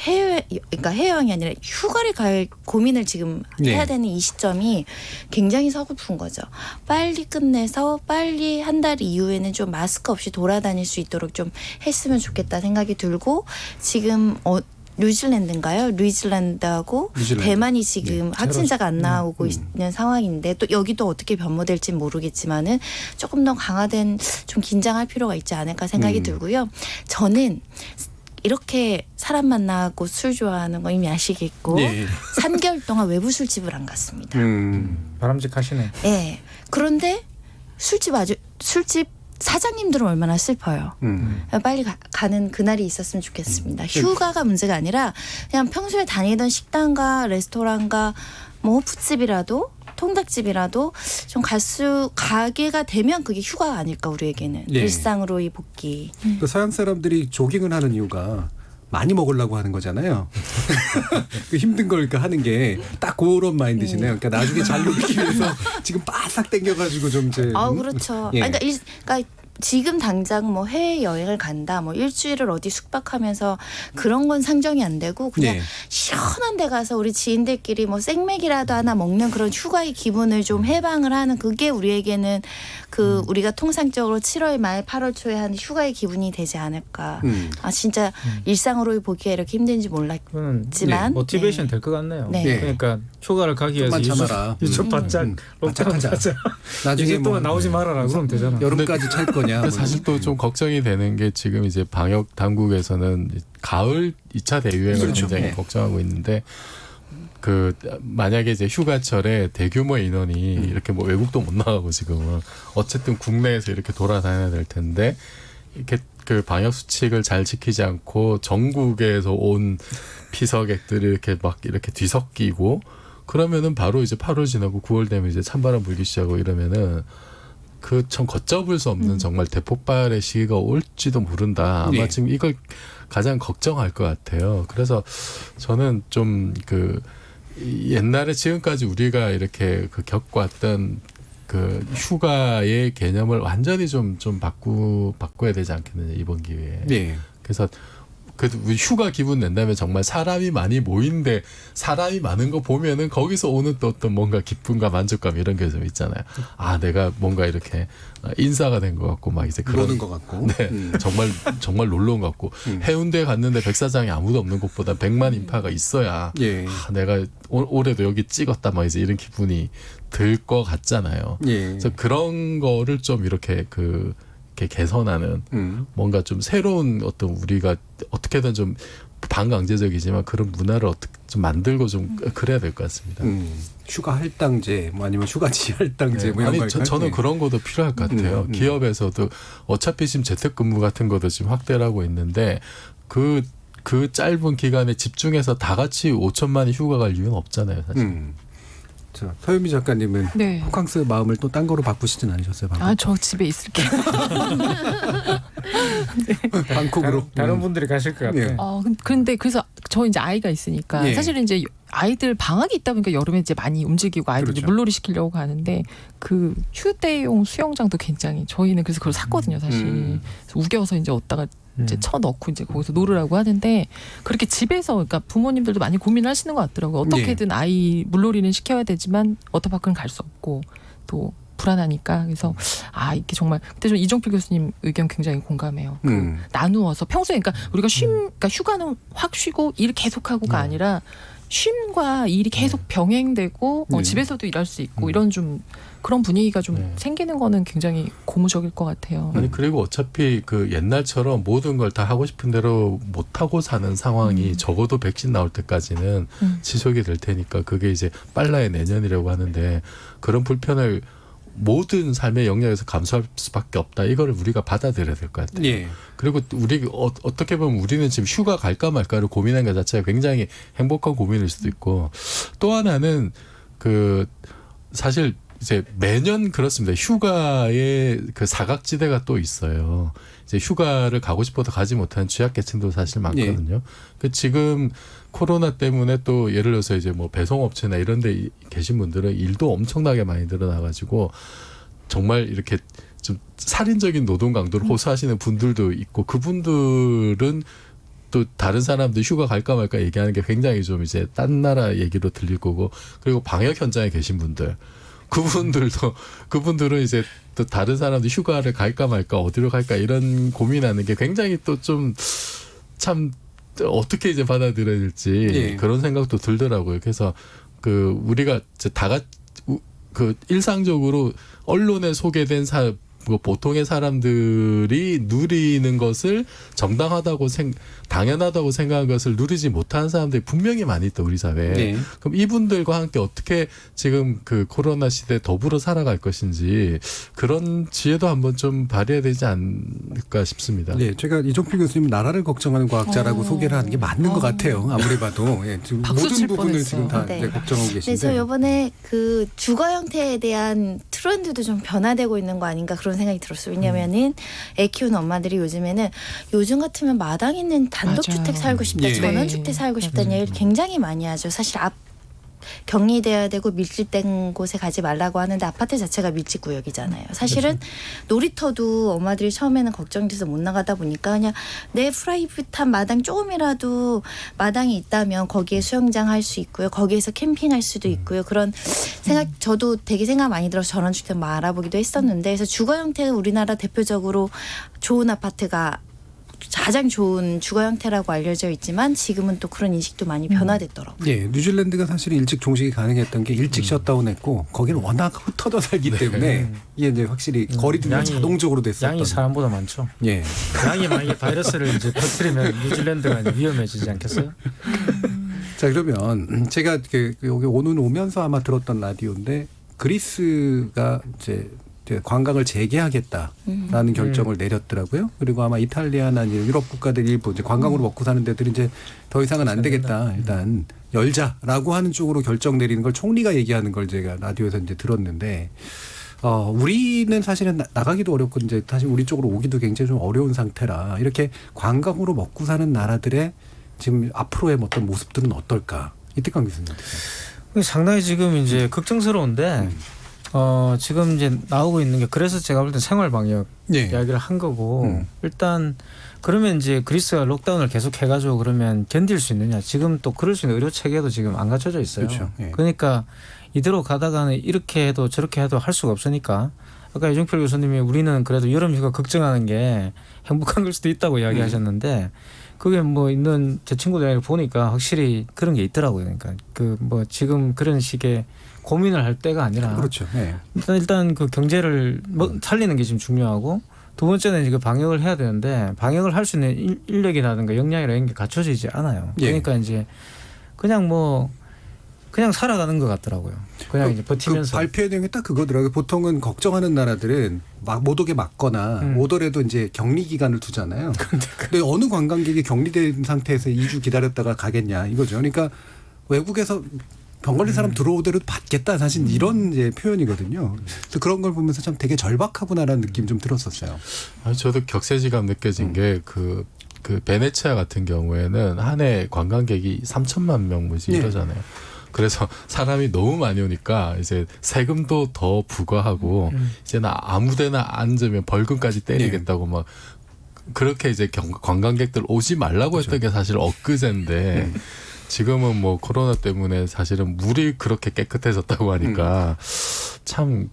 그러니까 해외여행이 아니라 휴가를 갈 고민을 지금 네. 해야 되는 이 시점이 굉장히 서글픈 거죠. 빨리 끝내서 빨리 한 달 이후에는 좀 마스크 없이 돌아다닐 수 있도록 좀 했으면 좋겠다 생각이 들고 지금 뉴질랜드인가요? 뉴질랜드하고 뉴질랜드. 대만이 지금 네. 확진자가 안 나오고 있는 상황인데 또 여기도 어떻게 변모될지 모르겠지만은 조금 더 강화된 좀 긴장할 필요가 있지 않을까 생각이 들고요. 저는 이렇게 사람 만나고 술 좋아하는 거 이미 아시겠고 네. 3개월 동안 외부 술집을 안 갔습니다. 바람직하시네. 네. 그런데 술집 사장님들은 얼마나 슬퍼요. 빨리 가는 그날이 있었으면 좋겠습니다. 휴가가 문제가 아니라 그냥 평소에 다니던 식당과 레스토랑과 뭐 호프집이라도 통닭집이라도 좀 가게가 되면 그게 휴가가 아닐까 우리에게는. 네. 일상으로의 복귀. 그 서양 사람들이 조깅을 하는 이유가 많이 먹으려고 하는 거잖아요. 그 힘든 걸 하는 게 딱 그런 마인드시네요. 그러니까 나중에 잘 놀기 위해서 지금 바싹 땡겨가지고 좀 이제. 그렇죠. 예. 그러니까 지금 당장 뭐 해외 여행을 간다, 뭐 일주일을 어디 숙박하면서 그런 건 상정이 안 되고 그냥 네. 시원한 데 가서 우리 지인들끼리 뭐 생맥이라도 하나 먹는 그런 휴가의 기분을 좀 해방을 하는 그게 우리에게는 그 우리가 통상적으로 7월 말 8월 초에 하는 휴가의 기분이 되지 않을까. 진짜 일상으로 보기에 이렇게 힘든지 몰랐지만 모티베이션 될 것 같네요. 네. 그러니까 휴가를 가기 위해서 좀만 참아라. 2주 바짝 록다운 하자. 나중에 2주 동안 나오지 말아라 그러면 되잖아. 여름까지 찰 거냐. 근데 사실 또 좀 걱정이 되는 게 지금 이제 방역 당국에서는 가을 2차 대유행을 그렇죠. 굉장히 네. 걱정하고 있는데 그 만약에 이제 휴가철에 대규모 인원이 이렇게 뭐 외국도 못 나가고 지금은 어쨌든 국내에서 이렇게 돌아다녀야 될 텐데 이렇게 그 방역 수칙을 잘 지키지 않고 전국에서 온 피서객들이 이렇게 막 이렇게 뒤섞이고 그러면은 바로 이제 8월 지나고 9월 되면 이제 찬바람 불기 시작하고 이러면은 그 참 걷잡을 수 없는 정말 대폭발의 시기가 올지도 모른다. 아마 네. 지금 이걸 가장 걱정할 것 같아요. 그래서 저는 좀 그 옛날에 지금까지 우리가 이렇게 그 겪어왔던 그 휴가의 개념을 완전히 좀 바꿔야 되지 않겠느냐 이번 기회에. 네. 그래서 그 휴가 기분 낸다면 정말 사람이 많이 모이는데 사람이 많은 거 보면은 거기서 오는 또 어떤 뭔가 기쁨과 만족감 이런 게 좀 있잖아요. 아 내가 뭔가 이렇게 인싸가 된 것 같고 막 이제 그런 노는 것 같고. 네, 정말 놀러 온 것 같고 해운대 갔는데 백사장에 아무도 없는 곳보다 100만 인파가 있어야 예. 아, 내가 올해도 여기 찍었다 막 이제 이런 기분이 들 것 같잖아요. 예. 그래서 그런 거를 좀 이렇게 개선하는 뭔가 좀 새로운 어떤 우리가 어떻게든 좀 반강제적이지만 그런 문화를 어떻게 좀 만들고 좀 그래야 될 것 같습니다. 휴가 할당제 뭐 아니면 휴가지 할당제 뭐 이런 아니 거 저는 그런 것도 필요할 것 같아요. 기업에서도 어차피 지금 재택근무 같은 것도 지금 확대를 하고 있는데 그 짧은 기간에 집중해서 다 같이 5천만이 휴가 갈 이유는 없잖아요, 사실. 자, 서유미 작가님은 네. 호캉스 마음을 또 딴 거로 바꾸시진 않으셨어요? 방금? 아, 저 집에 있을게요. 방콕으로 다른 분들이 가실 것 같아요. 근데 그래서 저 이제 아이가 있으니까 예. 사실은 이제 아이들 방학이 있다 보니까 여름에 이제 많이 움직이고 아이들 그렇죠. 물놀이 시키려고 가는데 그 휴대용 수영장도 굉장히 저희는 그래서 그걸 샀거든요, 사실. 그래서 우겨서 이제 얻다가 이제 쳐넣고 이제 거기서 놀으라고 하는데 그렇게 집에서 그러니까 부모님들도 많이 고민하시는 것 같더라고요. 어떻게든 아이 물놀이는 시켜야 되지만 워터파크는 갈 수 없고 또 불안하니까 그래서 이게 정말 그때 좀 이종필 교수님 의견 굉장히 공감해요. 나누어서 평소에 그러니까 우리가 그러니까 휴가는 확 쉬고 일 계속하고가 아니라 쉼과 일이 계속 병행되고 집에서도 일할 수 있고 이런 좀 그런 분위기가 좀 생기는 거는 굉장히 고무적일 것 같아요. 아니 그리고 어차피 그 옛날처럼 모든 걸 다 하고 싶은 대로 못 하고 사는 상황이 적어도 백신 나올 때까지는 지속이 될 테니까 그게 이제 빨라야 내년이라고 하는데 그런 불편을 모든 삶의 영역에서 감수할 수밖에 없다. 이거를 우리가 받아들여야 될 것 같아요. 예. 그리고 우리 어떻게 보면 우리는 지금 휴가 갈까 말까를 고민한 것 자체가 굉장히 행복한 고민일 수도 있고 또 하나는 그 사실 이제 매년 그렇습니다. 휴가의 그 사각지대가 또 있어요. 이제 휴가를 가고 싶어도 가지 못하는 취약계층도 사실 많거든요. 그 지금 코로나 때문에 또 예를 들어서 이제 뭐 배송업체나 이런 데 계신 분들은 일도 엄청나게 많이 늘어나가지고 정말 이렇게 좀 살인적인 노동 강도를 호소하시는 분들도 있고 그분들은 또 다른 사람들 휴가 갈까 말까 얘기하는 게 굉장히 좀 이제 딴 나라 얘기로 들릴 거고 그리고 방역 현장에 계신 분들 그분들은 이제 또 다른 사람들 휴가를 갈까 말까 어디로 갈까 이런 고민하는 게 굉장히 또 좀 참 어떻게 이제 받아들여야 될지 그런 생각도 들더라고요. 그래서 그 우리가 이제 그 일상적으로 언론에 소개된 보통의 사람들이 누리는 것을 정당하다고 당연하다고 생각한 것을 누리지 못하는 사람들이 분명히 많이 있다 우리 사회에. 그럼 이분들과 함께 어떻게 지금 그 코로나 시대에 더불어 살아갈 것인지 그런 지혜도 한번 좀 발휘해야 되지 않을까 싶습니다. 네, 제가 이종필 교수님 나라를 걱정하는 과학자라고 소개를 하는 게 맞는 것 같아요. 아무리 봐도 지금 모든 부분을 지금 다 이제 걱정하고 계신데. 저 이번에 그 주거 형태에 대한 트렌드도 좀 변화되고 있는 거 아닌가 그런 생각이 들었어요. 왜냐면은 애 키우는 엄마들이 요즘 같으면 마당 있는 단독주택 살고 싶다, 전원주택 살고 싶다는 얘기를 굉장히 많이 하죠. 사실 격리돼야 되고 밀집된 곳에 가지 말라고 하는데 아파트 자체가 밀집구역이잖아요. 사실은 놀이터도 엄마들이 처음에는 걱정돼서 못 나가다 보니까 그냥 내 프라이빗한 마당 조금이라도 마당이 있다면 거기에 수영장 할 수 있고요. 거기에서 캠핑할 수도 있고요. 그런 저도 되게 생각 많이 들어서 전원주택 막 알아보기도 했었는데 그래서 주거 형태는 우리나라 대표적으로 좋은 아파트가 가장 좋은 주거 형태라고 알려져 있지만 지금은 또 그런 인식도 많이 변화됐더라고요. 예, 뉴질랜드가 사실 일찍 종식이 가능했던 게 일찍 셧다운했고 거기는 워낙 흩어져 살기 때문에 이게 이제 확실히 거리 두기가 자동적으로 됐었던. 양이 사람보다 많죠. 예. 양이 만약에 바이러스를 이제 퍼뜨리면 뉴질랜드가 이제 위험해지지 않겠어요? 자 그러면 제가 여기 오면서 아마 들었던 라디오인데 그리스가 이제 관광을 재개하겠다라는 결정을 내렸더라고요. 그리고 아마 이탈리아나 유럽 국가들 일부 이제 관광으로 먹고 사는 데들이 이제 더 이상은 안 되겠다. 일단 열자라고 하는 쪽으로 결정 내리는 걸 총리가 얘기하는 걸 제가 라디오에서 이제 들었는데 우리는 사실은 나가기도 어렵고 이제 사실 우리 쪽으로 오기도 굉장히 좀 어려운 상태라 이렇게 관광으로 먹고 사는 나라들의 지금 앞으로의 어떤 모습들은 어떨까? 이태강 교수님. 상당히 지금 이제 걱정스러운데 지금 이제 나오고 있는 게 그래서 제가 볼 때 생활 방역 이야기를 한 거고 일단 그러면 이제 그리스가 록다운을 계속 해가지고 그러면 견딜 수 있느냐? 지금 또 그럴 수 있는 의료 체계도 지금 안 갖춰져 있어요. 그렇죠. 예. 그러니까 이대로 가다가는 이렇게 해도 저렇게 해도 할 수가 없으니까 아까 이종필 교수님이 우리는 그래도 여름휴가 걱정하는 게 행복한 걸 수도 있다고 이야기하셨는데 그게 뭐 있는 제 친구들 보니까 확실히 그런 게 있더라고요. 그러니까 그 뭐 지금 그런 식의 고민을 할 때가 아니라 그렇죠. 네. 일단 그 경제를 뭐 살리는 게 지금 중요하고 두 번째는 이제 방역을 해야 되는데 방역을 할 수 있는 인력이라든가 역량이라는 이런 게 갖춰지지 않아요. 그러니까 이제 그냥 살아가는 것 같더라고요. 그냥 이제 버티면서. 그 발표의 내용이 딱 그거더라고요. 보통은 걱정하는 나라들은 못 오게 막거나 오더라도 이제 격리 기간을 두잖아요. 근데 어느 관광객이 격리된 상태에서 2주 기다렸다가 가겠냐 이거죠. 그러니까 외국에서 병 걸린 사람 들어오더라도 받겠다 사실 이런 이제 표현이거든요. 그래서 그런 걸 보면서 참 되게 절박하구나라는 느낌 좀 들었었어요. 저도 격세지감 느껴진 게 그 베네치아 같은 경우에는 한 해 관광객이 3천만 명 뭐지 이러잖아요. 그래서 사람이 너무 많이 오니까 이제 세금도 더 부과하고 이제는 아무데나 앉으면 벌금까지 때리겠다고 막 그렇게 이제 관광객들 오지 말라고 했던 게 사실 엊그제인데 지금은 뭐 코로나 때문에 사실은 물이 그렇게 깨끗해졌다고 하니까 참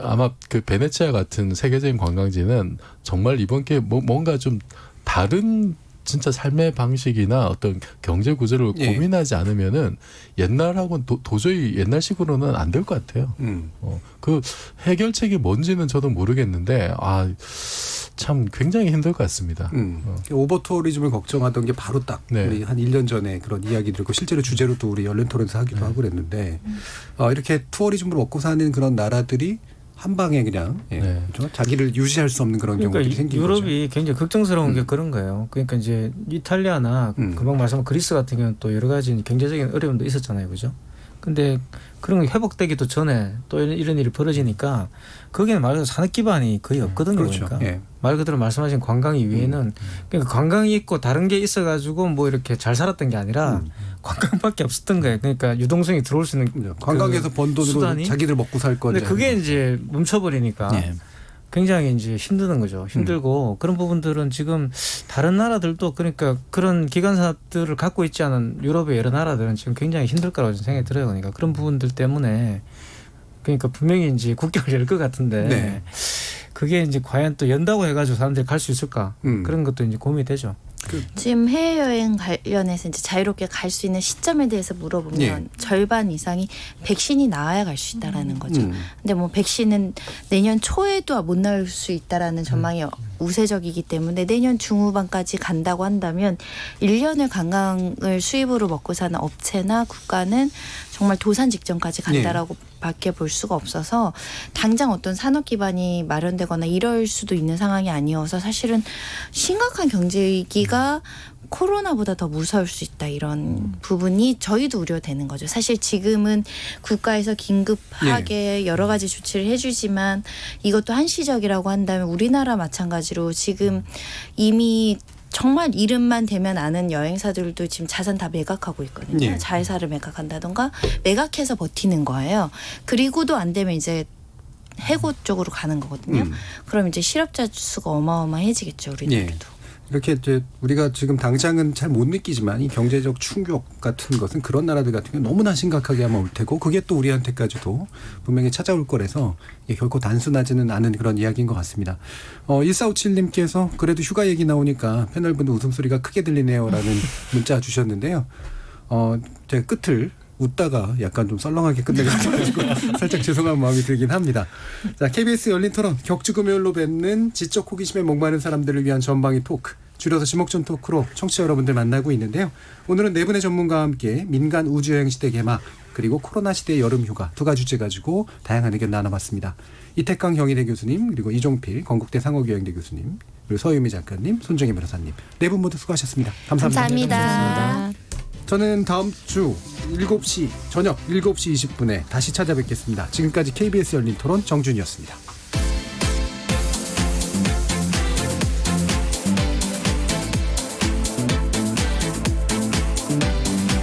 아마 그 베네치아 같은 세계적인 관광지는 정말 이번 기회에 뭔가 좀 다른 진짜 삶의 방식이나 어떤 경제 구조를 고민하지 않으면은 옛날하고는 도저히 옛날식으로는 안 될 것 같아요. 그 해결책이 뭔지는 저도 모르겠는데 참 굉장히 힘들 것 같습니다. 오버 투어리즘을 걱정하던 게 바로 딱 우리 한 1년 전에 그런 이야기들고 실제로 주제로 또 우리 열린 토론에서 하기도 하고 그랬는데 이렇게 투어리즘으로 먹고 사는 그런 나라들이 한 방에 그냥 그렇죠? 자기를 유지할 수 없는 그런 경우들이 생긴 거죠. 유럽이 굉장히 걱정스러운 게 그런 거예요. 그러니까 이제 이탈리아나 금방 말씀한 그리스 같은 경우는 또 여러 가지 경제적인 어려움도 있었잖아요, 그죠? 근데 그런 게 회복되기도 전에 또 이런 일이 벌어지니까 거기는 말 그대로 산업 기반이 거의 없거든요. 그렇죠. 그러니까 말 그대로 말씀하신 관광 이외에는 그러니까 관광이 있고 다른 게 있어가지고 뭐 이렇게 잘 살았던 게 아니라 관광밖에 없었던 거예요. 그러니까 유동성이 들어올 수 있는 관광에서 번 돈으로 수단이. 자기들 먹고 살 건데. 근데 그게 이제 멈춰버리니까 굉장히 이제 힘드는 거죠. 힘들고 그런 부분들은 지금 다른 나라들도 그러니까 그런 기관사들을 갖고 있지 않은 유럽의 여러 나라들은 지금 굉장히 힘들 거라고 생각이 들어요. 그러니까 그런 부분들 때문에 그러니까 분명히 이제 국경을 열 것 같은데 그게 이제 과연 또 연다고 해가지고 사람들이 갈 수 있을까 그런 것도 이제 고민이 되죠. 지금 해외여행 관련해서 이제 자유롭게 갈 수 있는 시점에 대해서 물어보면 절반 이상이 백신이 나와야 갈 수 있다라는 거죠. 근데 뭐 백신은 내년 초에도 못 나올 수 있다라는 전망이 우세적이기 때문에 내년 중후반까지 간다고 한다면 1년을 관광을 수입으로 먹고 사는 업체나 국가는 정말 도산 직전까지 간다라고 밖에 볼 수가 없어서 당장 어떤 산업 기반이 마련되거나 이럴 수도 있는 상황이 아니어서 사실은 심각한 경제 위기가 코로나보다 더 무서울 수 있다 이런 부분이 저희도 우려되는 거죠. 사실 지금은 국가에서 긴급하게 여러 가지 조치를 해주지만 이것도 한시적이라고 한다면 우리나라 마찬가지로 지금 이미 정말 이름만 대면 아는 여행사들도 지금 자산 다 매각하고 있거든요. 자회사를 매각한다던가 매각해서 버티는 거예요. 그리고도 안 되면 이제 해고 쪽으로 가는 거거든요. 그럼 이제 실업자 수가 어마어마해지겠죠. 우리나라도. 이렇게 이제 우리가 지금 당장은 잘 못 느끼지만 이 경제적 충격 같은 것은 그런 나라들 같은 경우 너무나 심각하게 아마 올 테고 그게 또 우리한테까지도 분명히 찾아올 거라서 결코 단순하지는 않은 그런 이야기인 것 같습니다. 1457님께서 그래도 휴가 얘기 나오니까 패널분 웃음소리가 크게 들리네요라는 문자 주셨는데요. 제가 끝을 웃다가 약간 좀 썰렁하게 끝내가지고 살짝 죄송한 마음이 들긴 합니다. 자, KBS 열린 토론 격주 금요일로 뵙는 지적 호기심에 목마른 사람들을 위한 전방위 토크 줄여서 지목전 토크로 청취자 여러분들 만나고 있는데요. 오늘은 네 분의 전문가와 함께 민간 우주여행 시대 개막 그리고 코로나 시대의 여름휴가 두 가지 주제 가지고 다양한 의견 나눠봤습니다. 이태강 경희대 교수님 그리고 이종필 건국대 상호교양대 교수님 그리고 서유미 작가님 손정희 변호사님 네 분 모두 수고하셨습니다. 감사합니다. 감사합니다. 저는 다음 주 저녁 7시 20분에 다시 찾아뵙겠습니다. 지금까지 KBS 열린 토론 정준이었습니다.